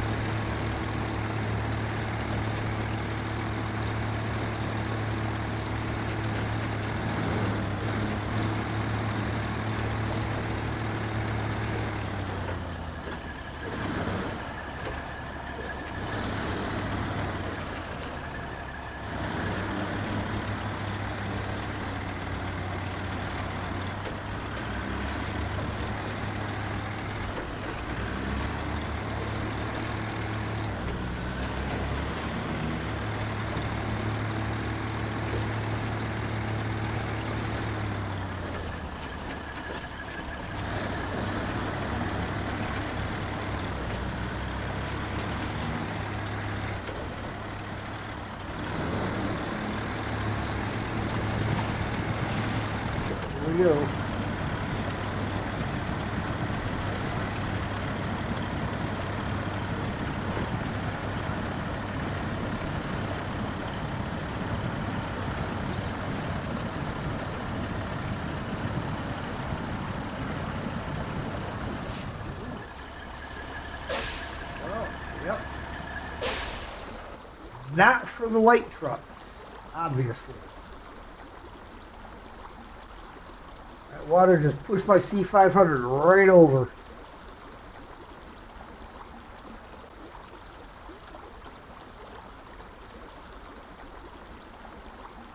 Here we go. Oh, yep. Not for the light truck, obviously. That water just pushed my C500 right over.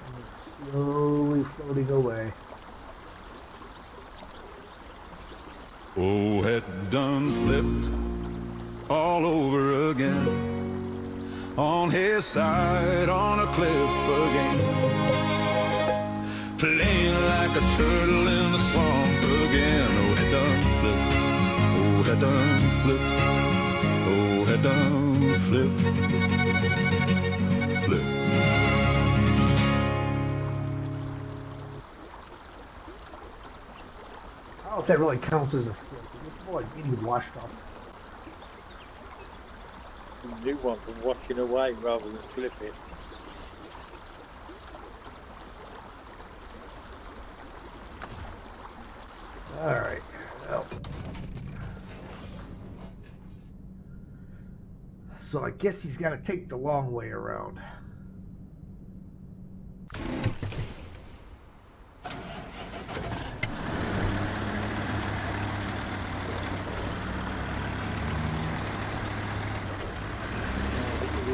And it's slowly floating away. Oh, had done flipped all over again. On his side, on a cliff again. Playing like a turtle in the swamp again. Oh, had done flipped. Oh, had done flipped. Oh, had done flipped. Flip. don't know if that really counts as a slip. It's more like getting washed off. You do want them washing away rather than slipping. All right. Well. So I guess he's got to take the long way around.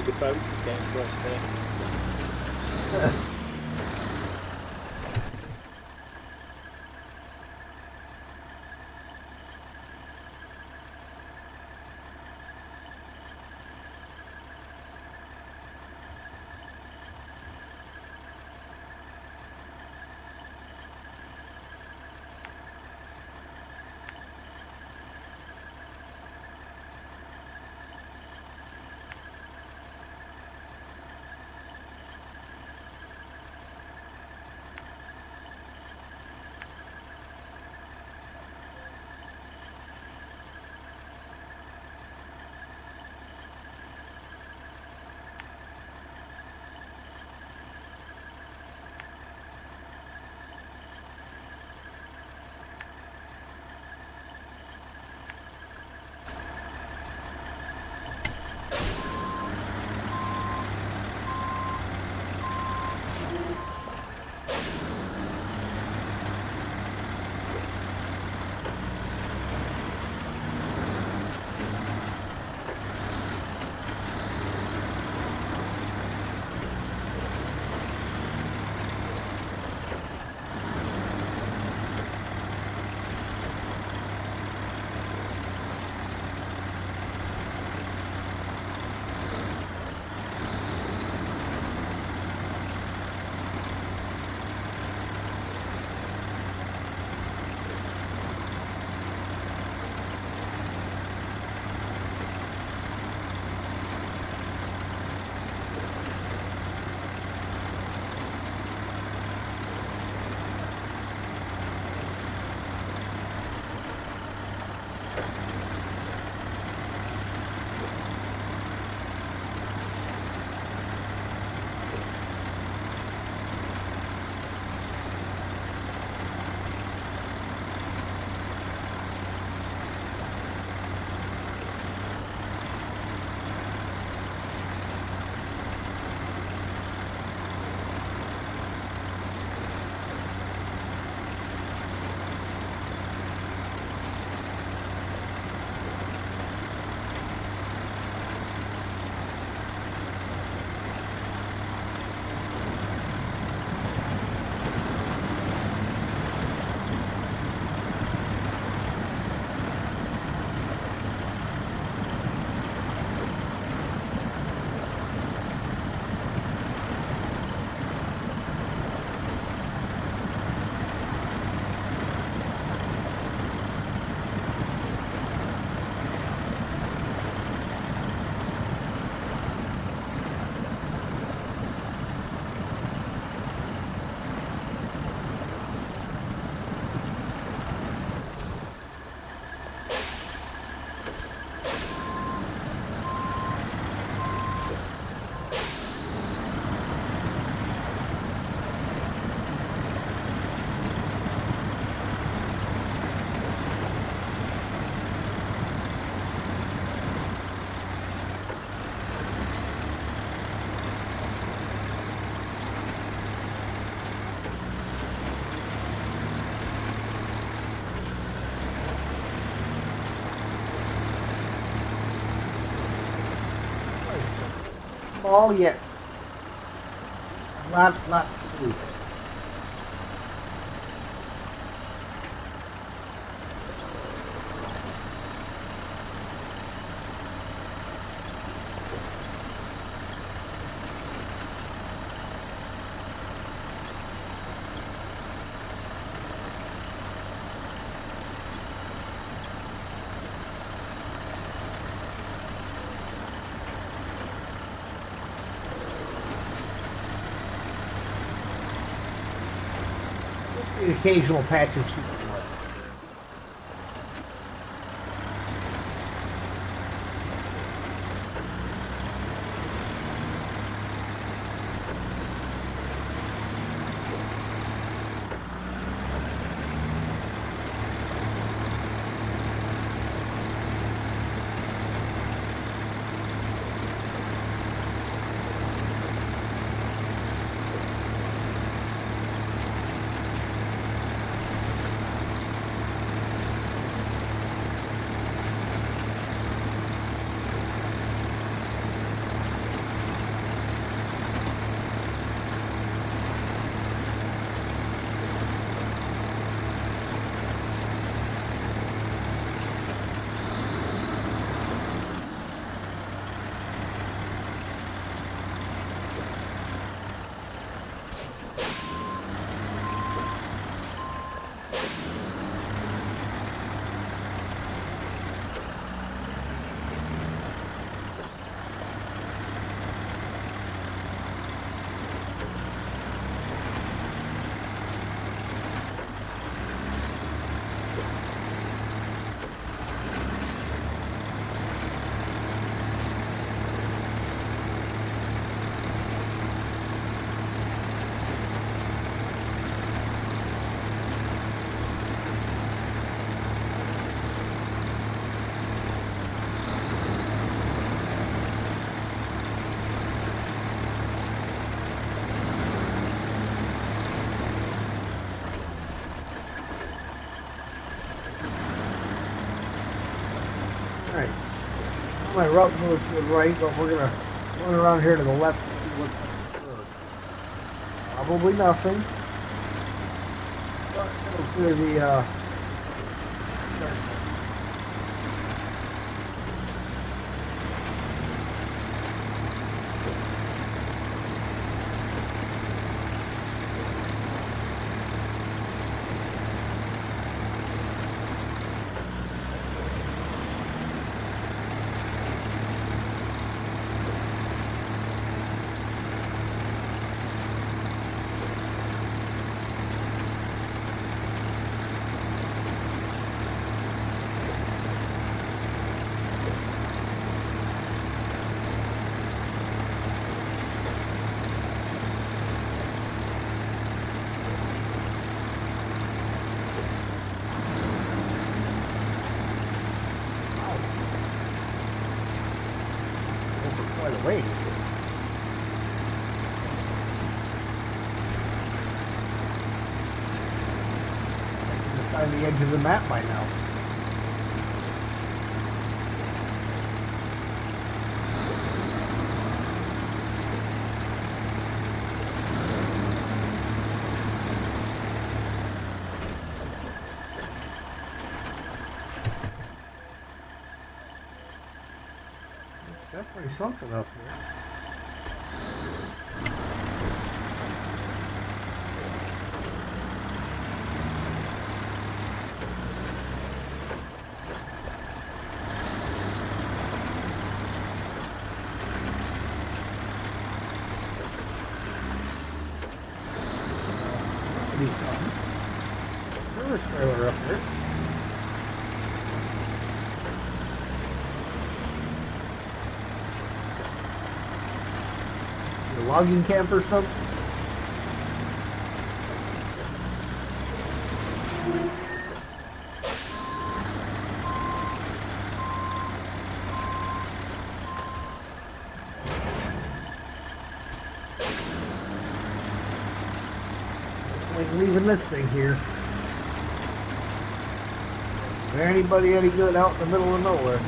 The boat again across there. Small yet lots to do. The occasional patch of super mud. My route goes to the right, but we're gonna run around here to the left and see what's third. Probably nothing. But it'll clear the quite a ways. Find the edge of the map by now. There's definitely something up here. There's a trailer up there. A logging camp or something? Like leaving this thing here. Is there anybody any good out in the middle of nowhere?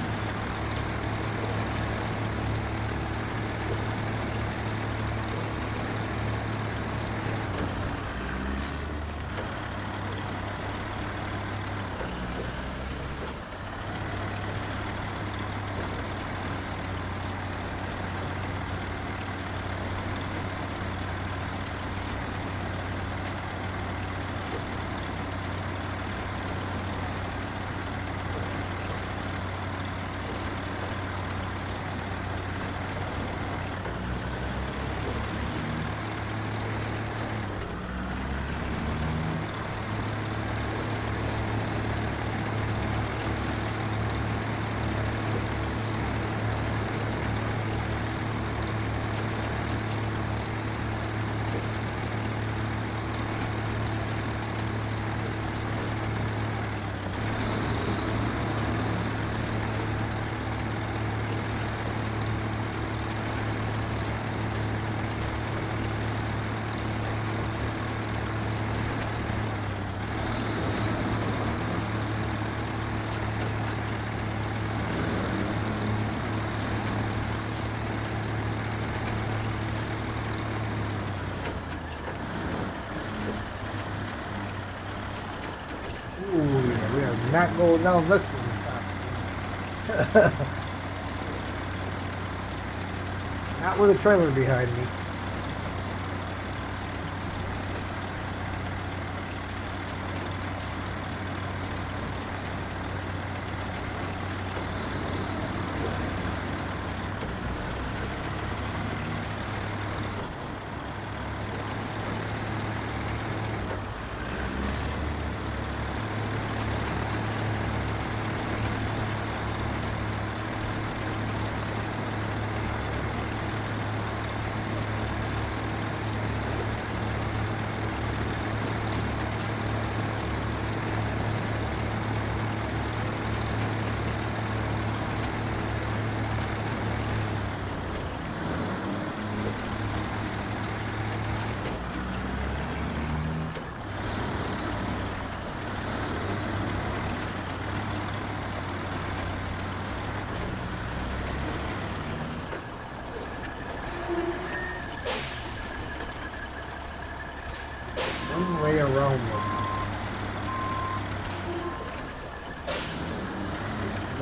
Ooh, yeah, we are not going down this one. Not with a trailer behind me.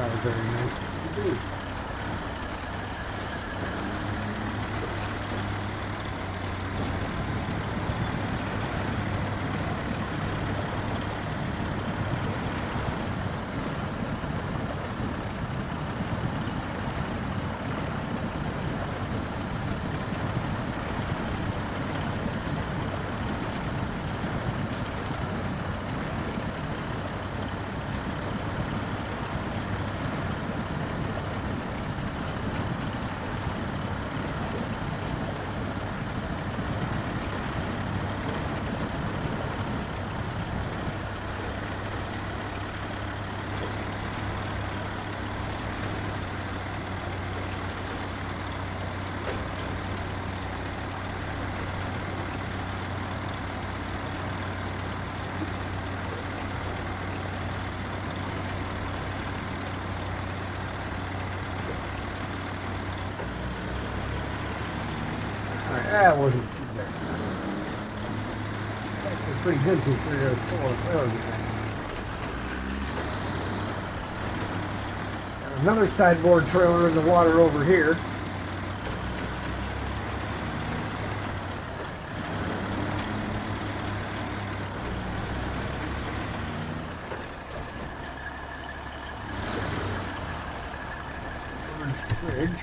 not a very nice thing to do. That wasn't too bad. Actually pretty good considering it's full of railroad. Another sideboard trailer in the water over here. Bridge.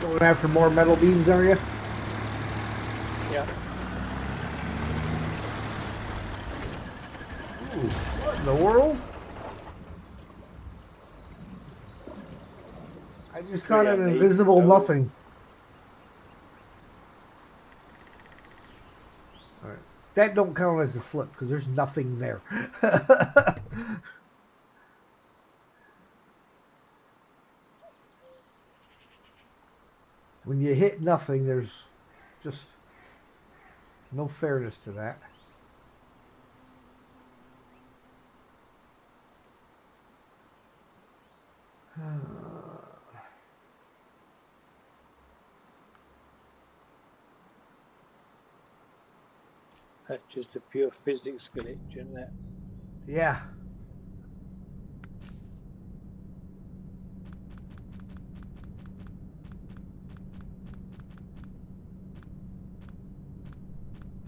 Going after more metal beams, are you? Yeah. Ooh, what in the world? I just caught an invisible nothing. Alright. That don't count as a flip because there's nothing there. When you hit nothing, there's just no fairness to that. That's just a pure physics glitch, isn't it? Yeah.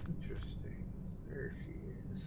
Interesting. There she is.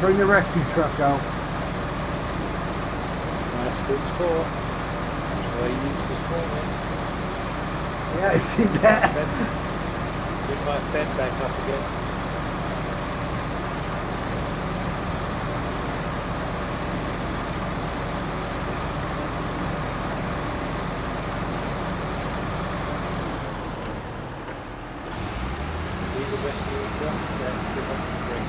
bring the rescue truck out. That's what it's for. That's what I used this morning. Yeah, I see that. Bring my bed back up again. See the rescue truck? That's the one to bring.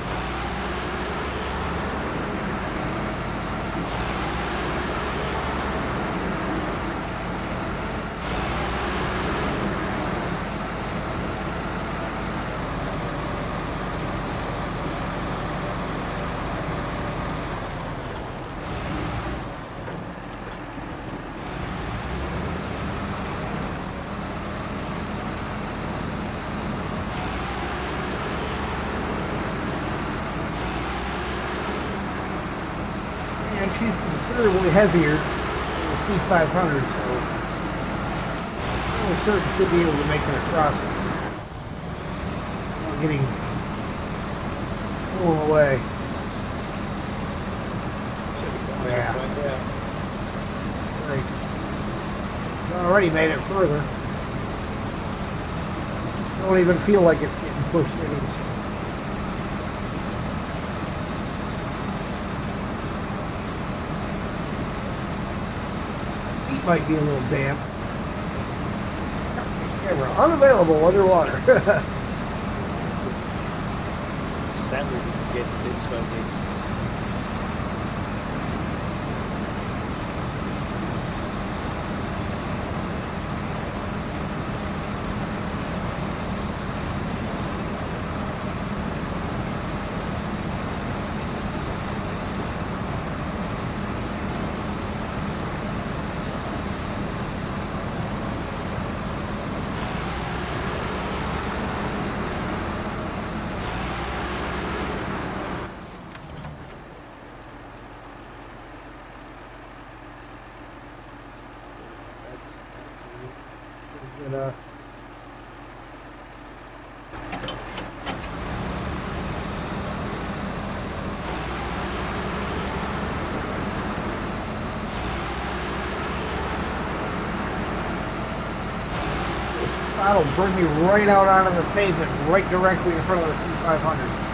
And she's considerably heavier than the C500, so I'm certain she'll be able to make it across without getting blown away. Yeah. Find out. Right. It's already made it further. Don't even feel like it's getting pushed in. Feet might be a little damp. Camera unavailable underwater. That would get it slowly. But, that'll bring me right out onto the pavement, right directly in front of the C500.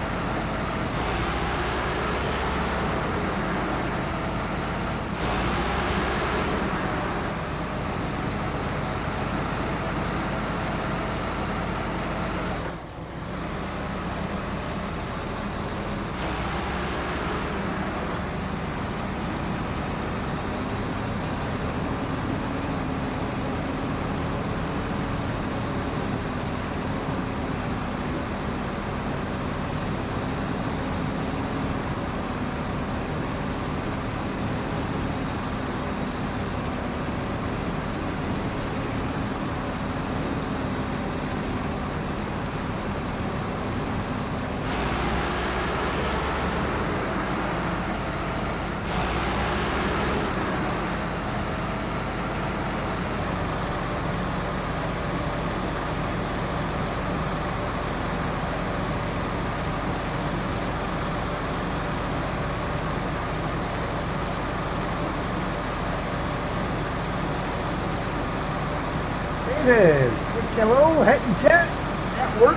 David, hello, head and chat at work.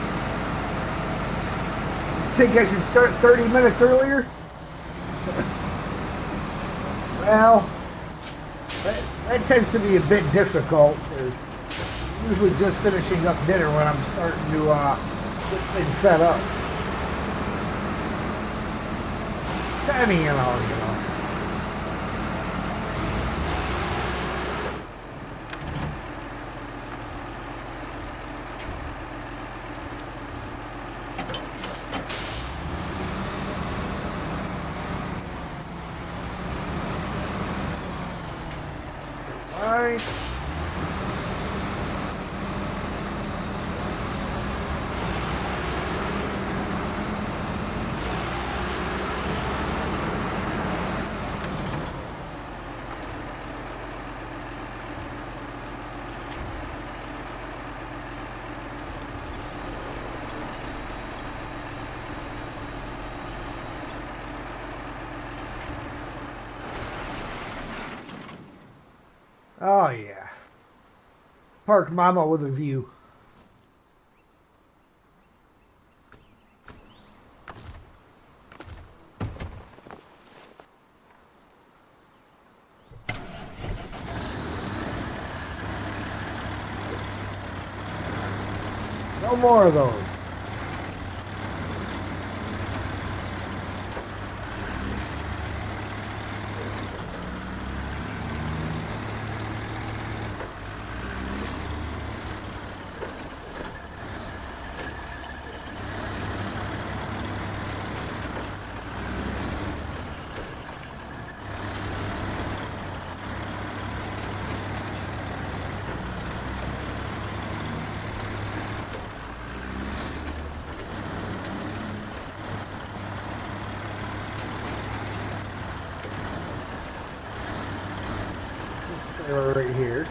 Think I should start 30 minutes earlier? Well, that tends to be a bit difficult. Because I'm usually just finishing up dinner when I'm starting to get things set up. Timing and all, you know. Right. Oh yeah. Park Mama with a view. No more of those. Right here.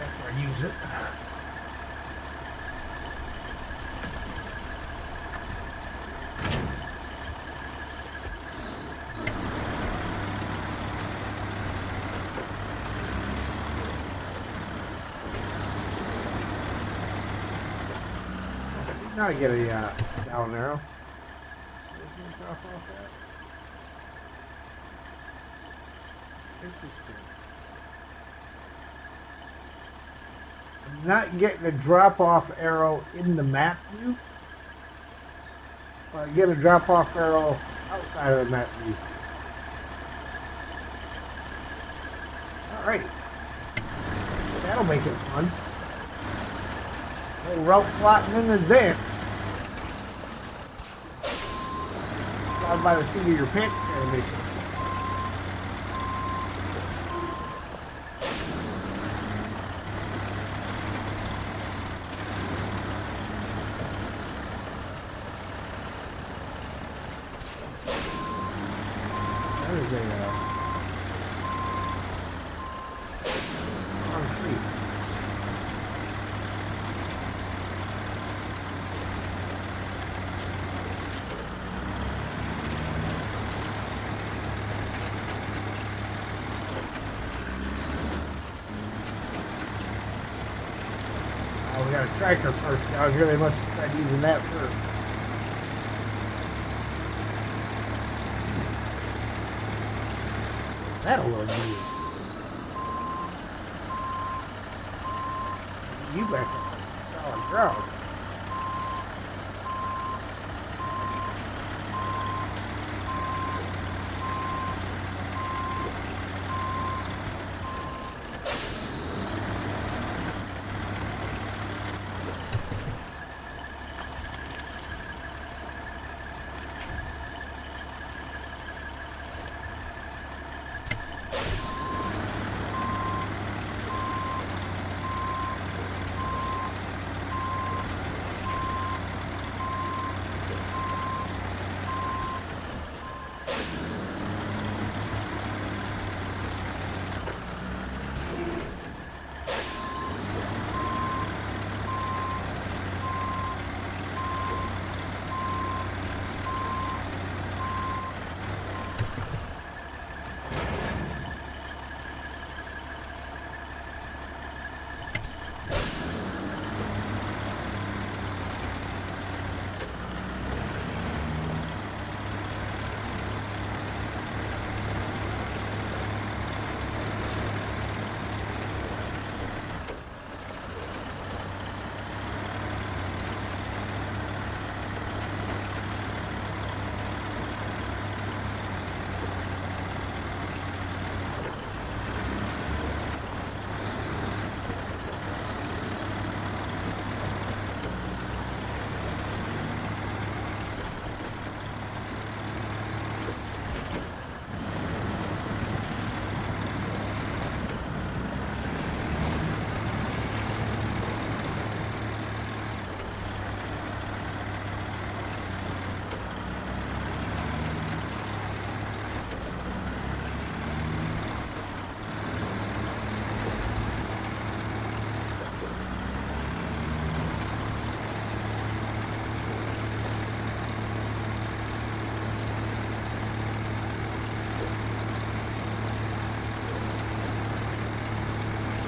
After I use it. Now I get a down arrow. Interesting. I'm not getting a drop-off arrow in the map view. But I get a drop-off arrow outside of the map view. Alright. That'll make it fun. Little route plotting in advance. Down by the seat of your pants animation. There's a concrete. Oh, we got a tractor first down here. They must have tried using that first. That'll load you. You back up on solid ground.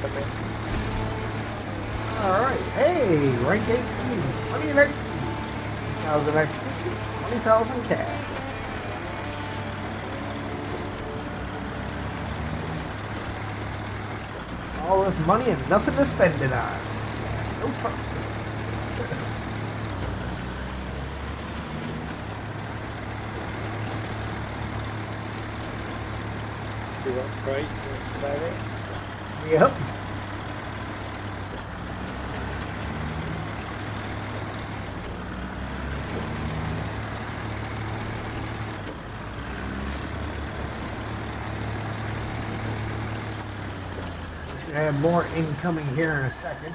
come in. Alright, hey, rank 18, 20 and 18. 1,000 XP, 20,000 cash. All this money and nothing to spend it on. No trouble. Do what trade, that's about it. Yep. Should have more incoming here in a second.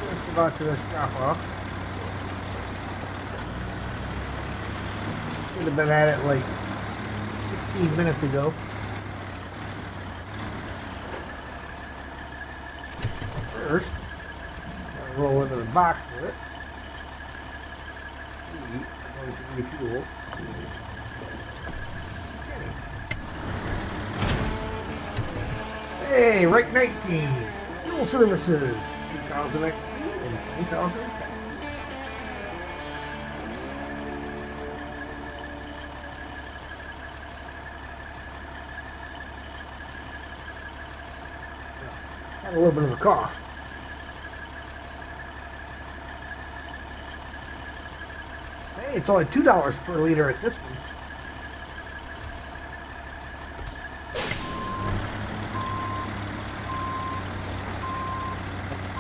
Just about to this drop off. Should have been at it like 15 minutes ago. First, gotta roll into the box with it. I'm going to refuel. Hey, rank 19, fuel services, 2,000 XP and 20,000 cash. Had a little bit of a cough. Hey, it's only $2 per liter at this one.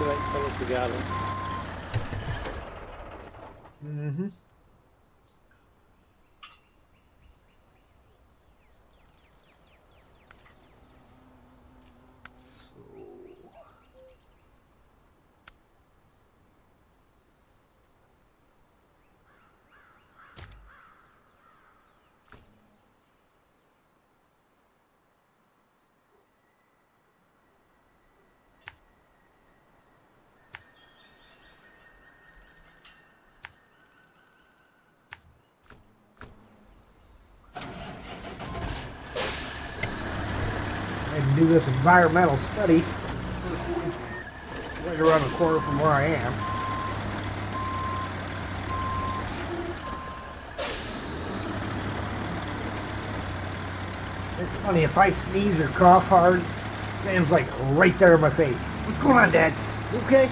$8 a gallon. Mm-hmm. I had to do this environmental study right around the corner from where I am. It's funny, if I sneeze or cough hard, Sam's like right there in my face. What's going on, Dad? You okay?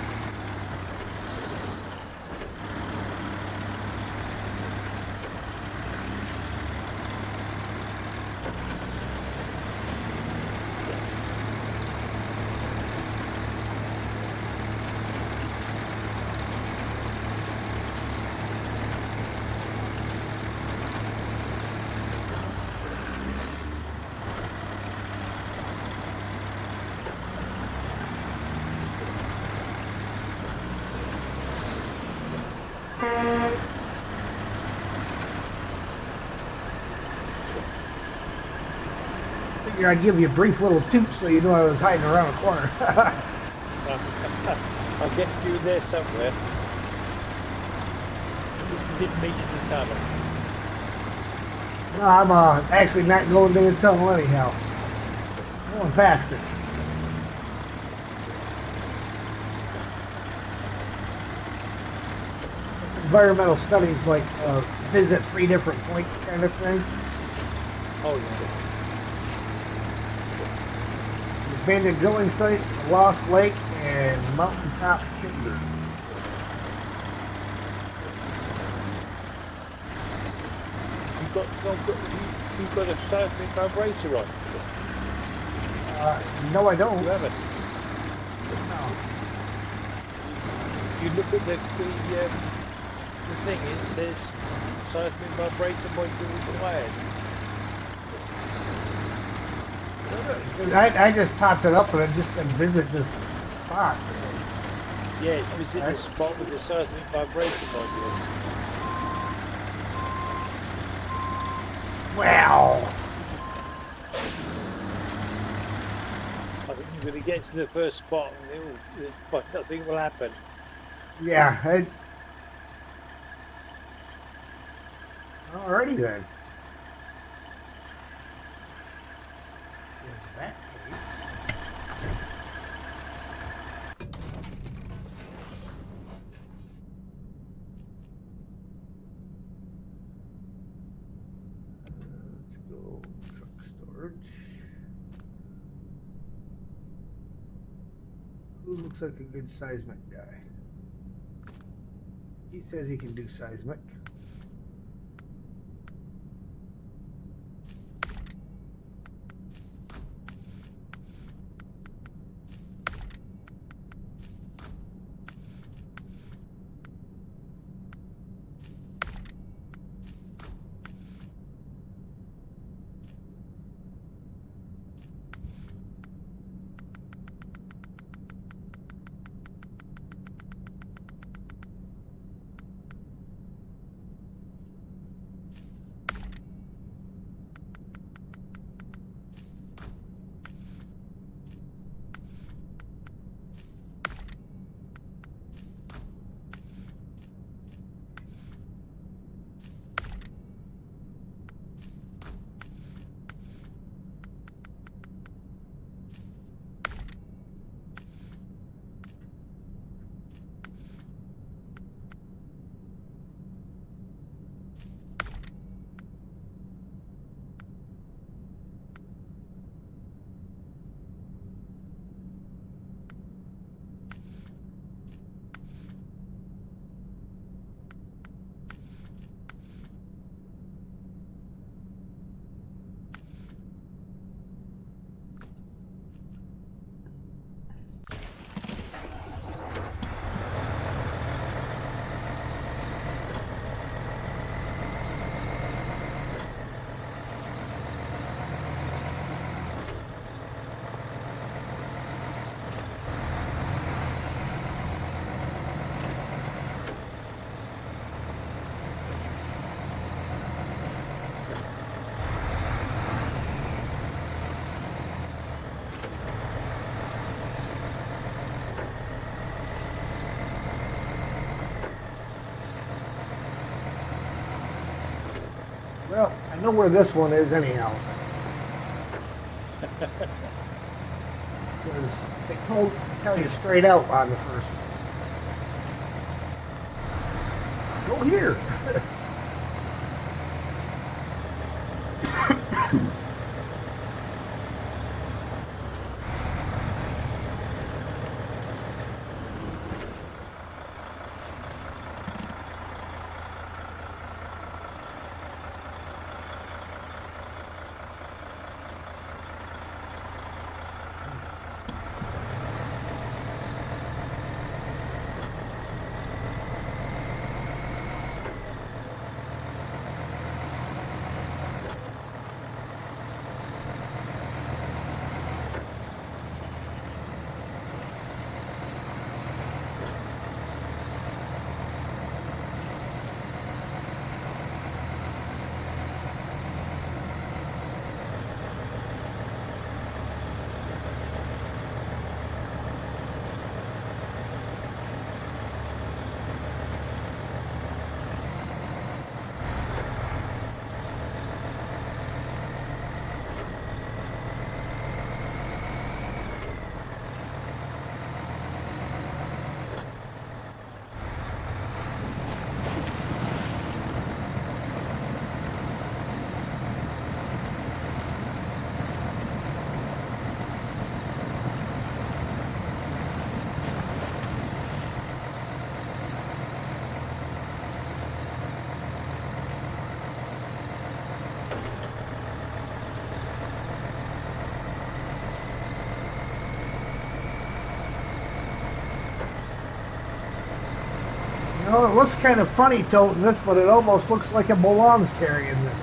Figure I'd give you a brief little toot so you knew I was hiding around the corner. I'll get you there somewhere. You didn't meet in the tunnel. No, I'm actually not going to the tunnel anyhow. I'm going faster. Environmental studies like visit 3 different points kind of thing. Oh yeah. Abandoned drilling site, Lost Lake, and Mountaintop Timber. You've got a seismic vibrator on. No, I don't. You haven't. No. You look at the thing, it says seismic vibrator module required. I just popped it up and I just said visit this spot. Yeah, it was in the spot with the seismic vibrator module. Well, I think you're going to get to the first spot and but nothing will happen. yeah. Alrighty then. There's that case. Let's go truck storage. Who looks like a good seismic guy? He says he can do seismic. Well, I know where this one is anyhow. Because they tell you straight out on the first one. Go here. You know, it looks kind of funny toting this, but it almost looks like it belongs carrying this.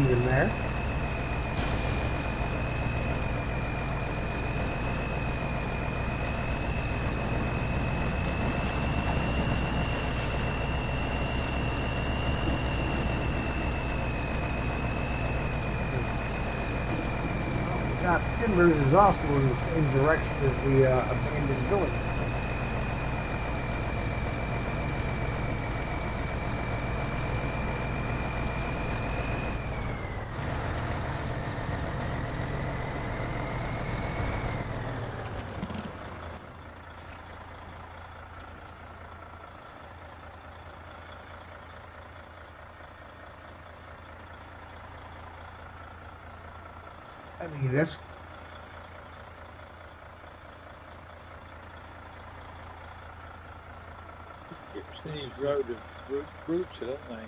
in there. Timbers is also in the same direction as the abandoned village. I mean, that's Gypsy's road of routes, don't they?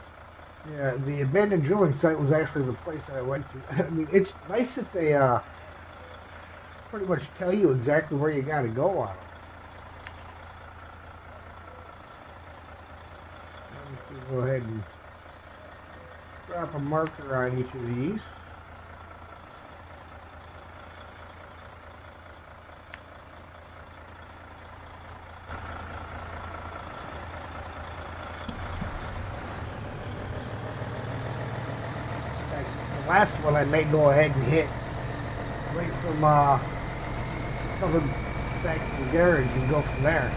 yeah. The abandoned drilling site was actually the place that I went to. I mean, it's nice that they pretty much tell you exactly where you got to go on them. Go ahead and drop a marker on each of these. The last one I may go ahead and hit right from coming back to the garage and go from there.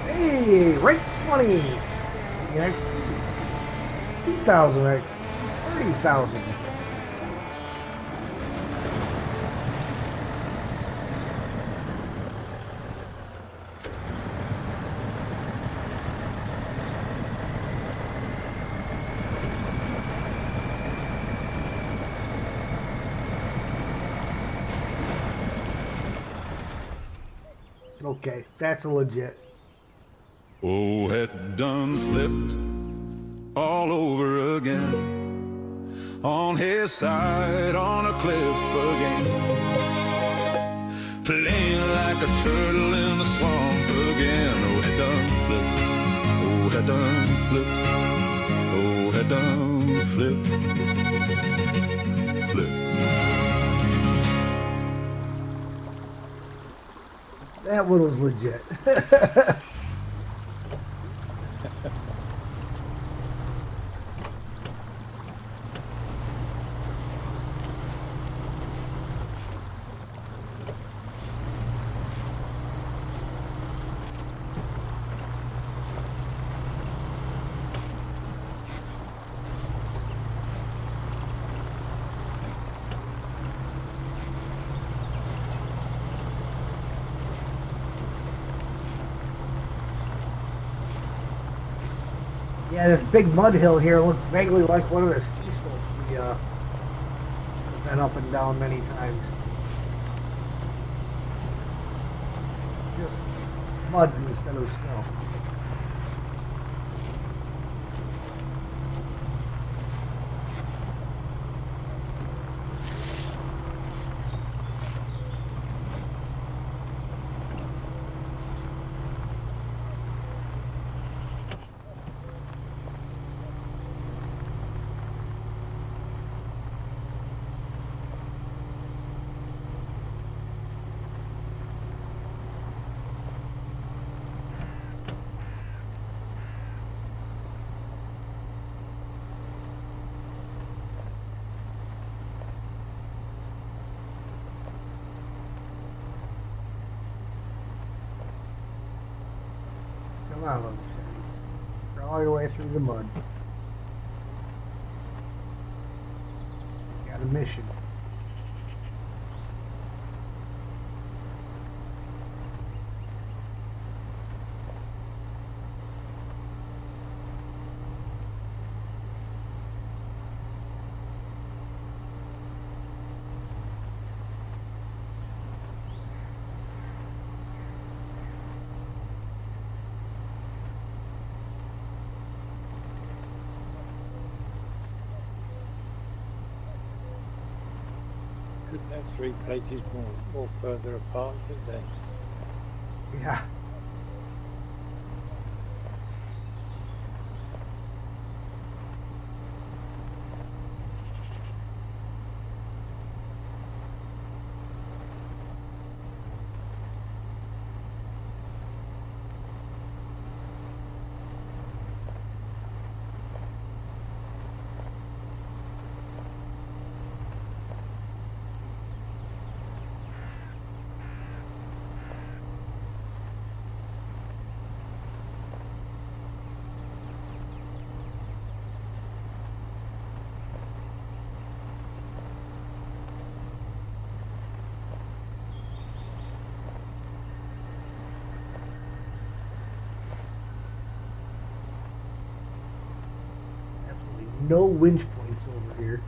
Hey, right 20. Yes. 2,000 extra. 30,000. Okay, that's a legit. Oh, had done flipped all over again, on his side on a cliff again, playing like a turtle in the swamp again. Oh, had done flipped, oh, had done flipped, oh, had done flipped, flipped. That one was legit. Yeah, this big mud hill here looks vaguely like one of the ski slopes we have been up and down many times. Just mud instead of snow. Come on, little Chevy. Crawl your way through the mud. Got a mission. Couldn't have three places more further apart, could they? Yeah. Absolutely no winch points over here.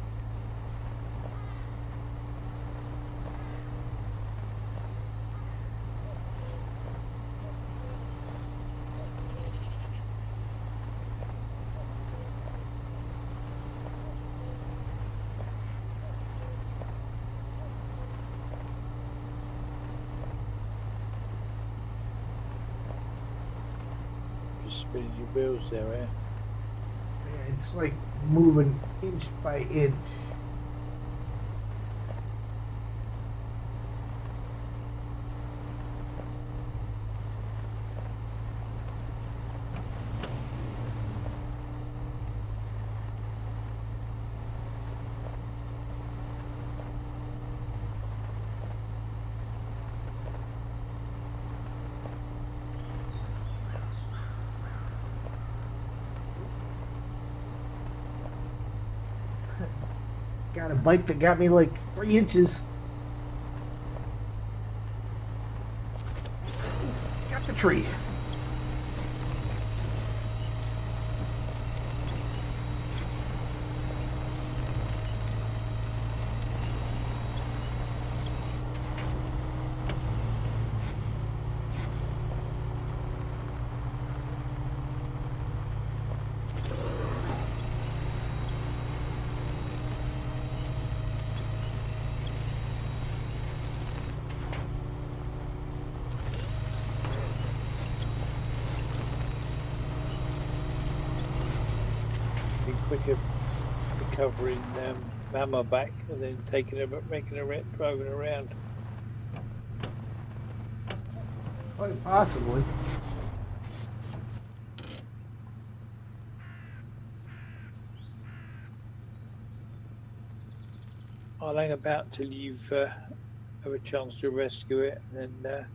Just spinning your wheels there, eh? Man, it's like moving inch by inch. Got a bike that got me like 3 inches. Got the tree. Be quicker recovering Mama back and then taking her, making her driving around. Quite possibly. I'll hang about till you've have a chance to rescue it, and then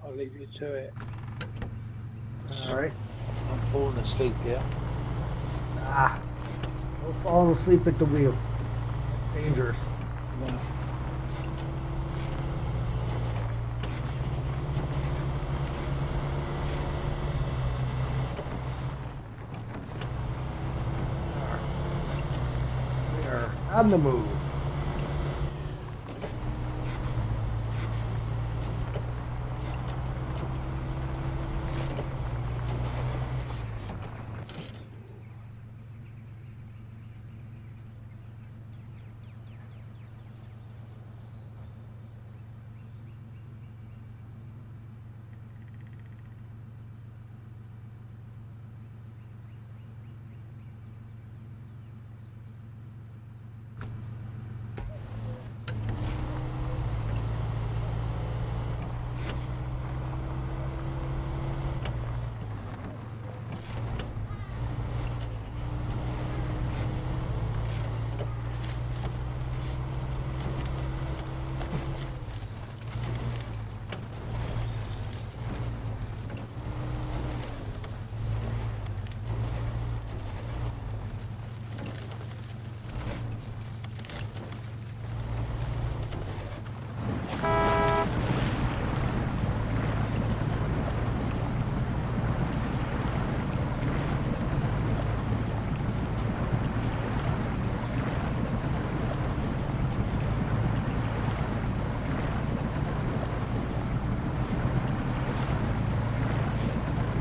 I'll leave you to it. All right. I'm falling asleep here. Ah, no falling asleep at the wheel. Dangerous. No. We are on the move.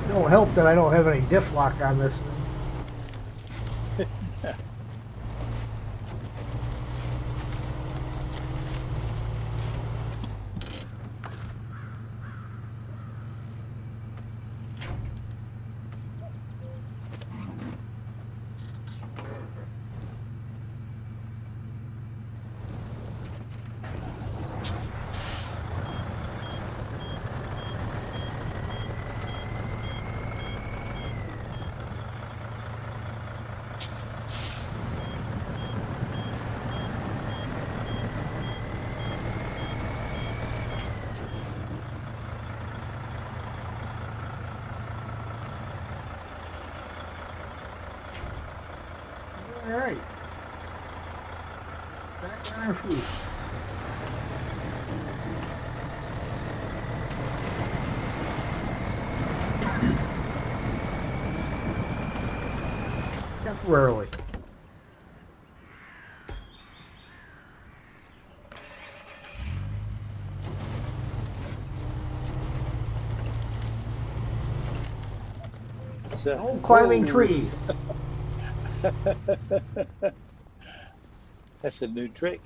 Don't help that I don't have any diff lock on this thing. All right. Back on our feet. Temporarily. No climbing whoa, trees. that's a new trick.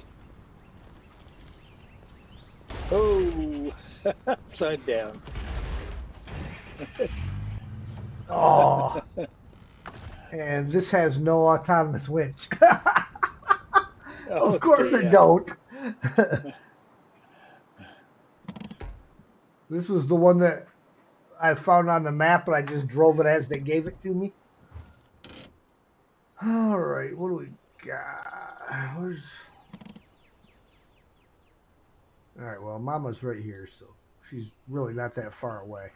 Oh, upside down. Oh, and this has no autonomous winch. Of course Okay, it yeah. don't. This was the one that I found on the map, and I just drove it as they gave it to me. All right, what do we got? Where's? All right, well, Mama's right here, so she's really not that far away.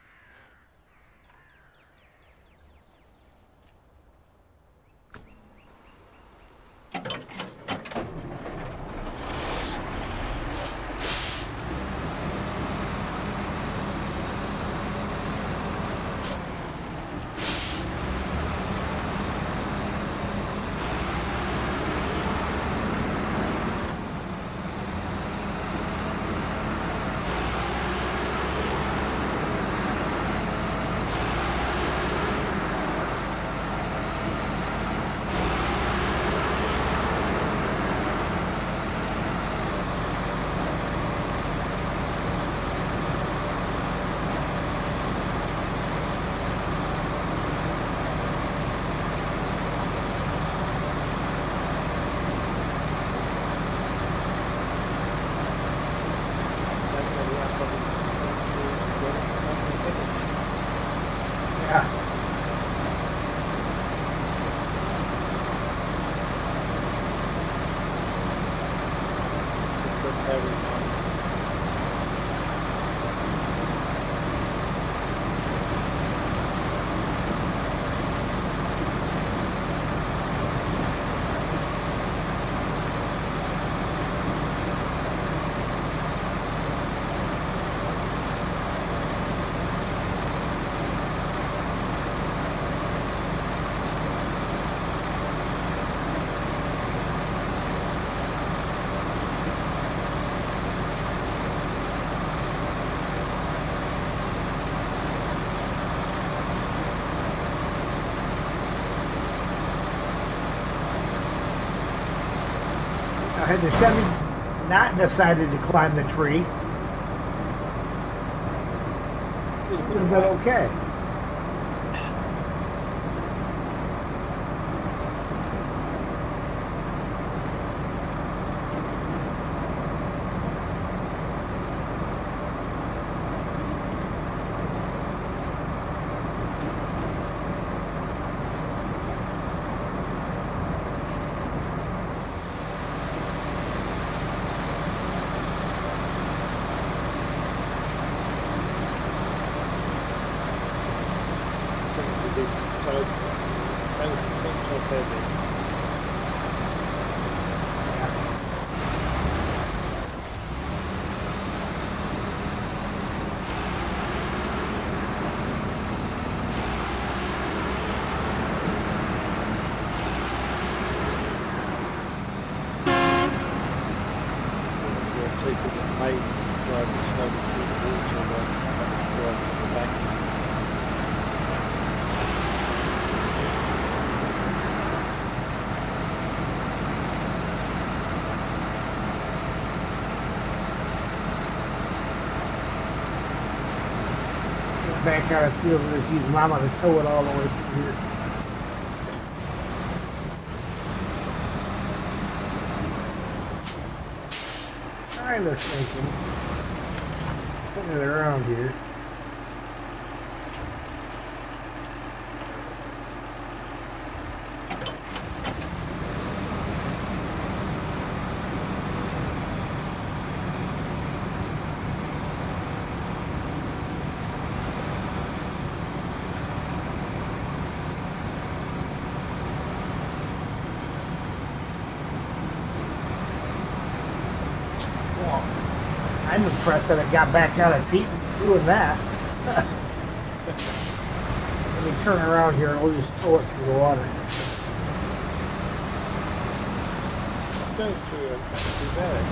Yeah. Had the Chevy not decided to climb the tree, it would have been okay. Back out of the field and just use Mama to tow it all the way through here. Kind of thinking, putting it around here. impressed that it got back on its feet doing that. Let me turn around here and we'll just throw it through the water. Go through it, not too bad.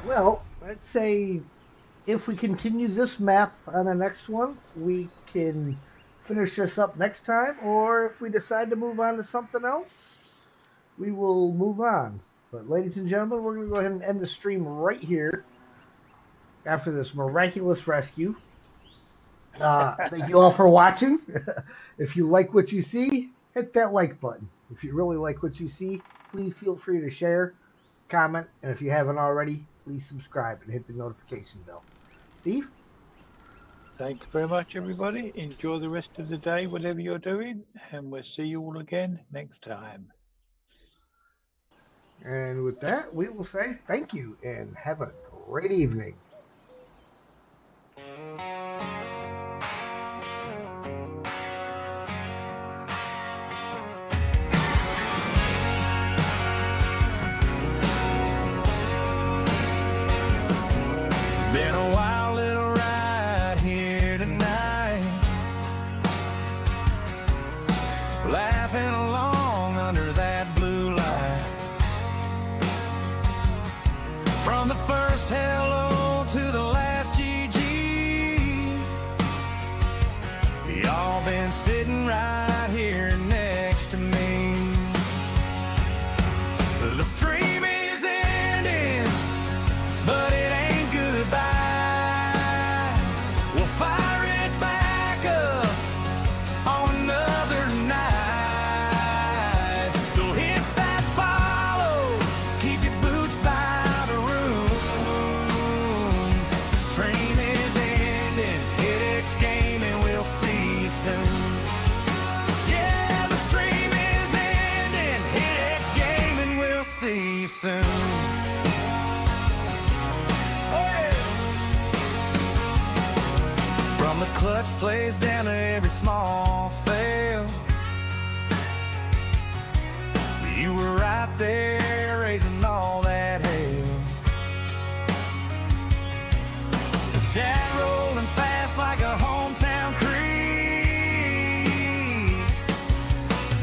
Well, I'd say if we continue this map on the next one, we can finish this up next time, or if we decide to move on to something else, we will move on. But ladies and gentlemen, we're going to go ahead and end the stream right here after this miraculous rescue. Thank you all for watching. If you like what you see, hit that like button. If you really like what you see, please feel free to share, comment, and if you haven't already, please subscribe and hit the notification bell. Steve? Thank you very much, everybody. Enjoy the rest of the day, whatever you're doing, and we'll see you all again next time. And with that, we will say thank you and have a great evening. Been a wild little ride here tonight, laughing along under that blue light. From the first hello to the last GG, y'all been sitting right here next to me. The stream is ending, but it ain't goodbye. We'll fire it back up on another night. So hit that follow, keep your boots by the room. The stream is ending, hit X game and we'll see you soon. Yeah, the stream is ending, hit X game and we'll see you soon. From the clutch plays down to every small fail, you were right there raising all that hell. The chat rolling fast like a hometown creek.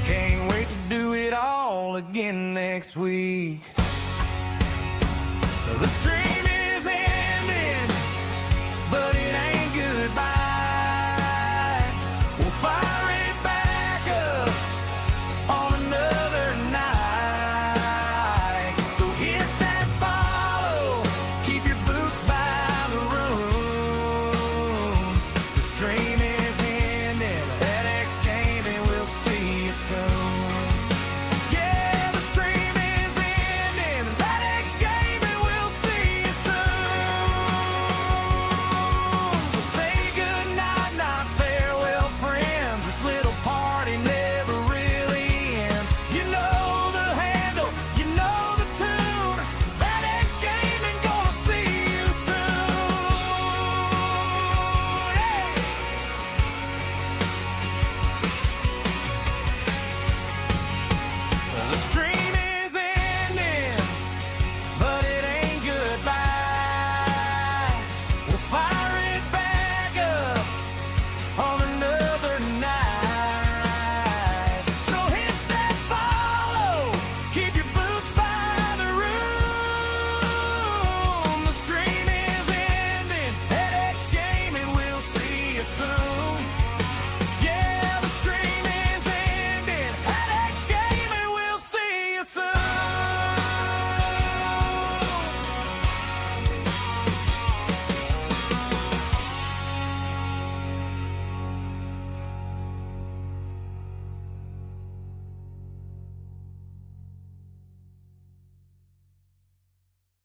Can't wait to do it all again next week.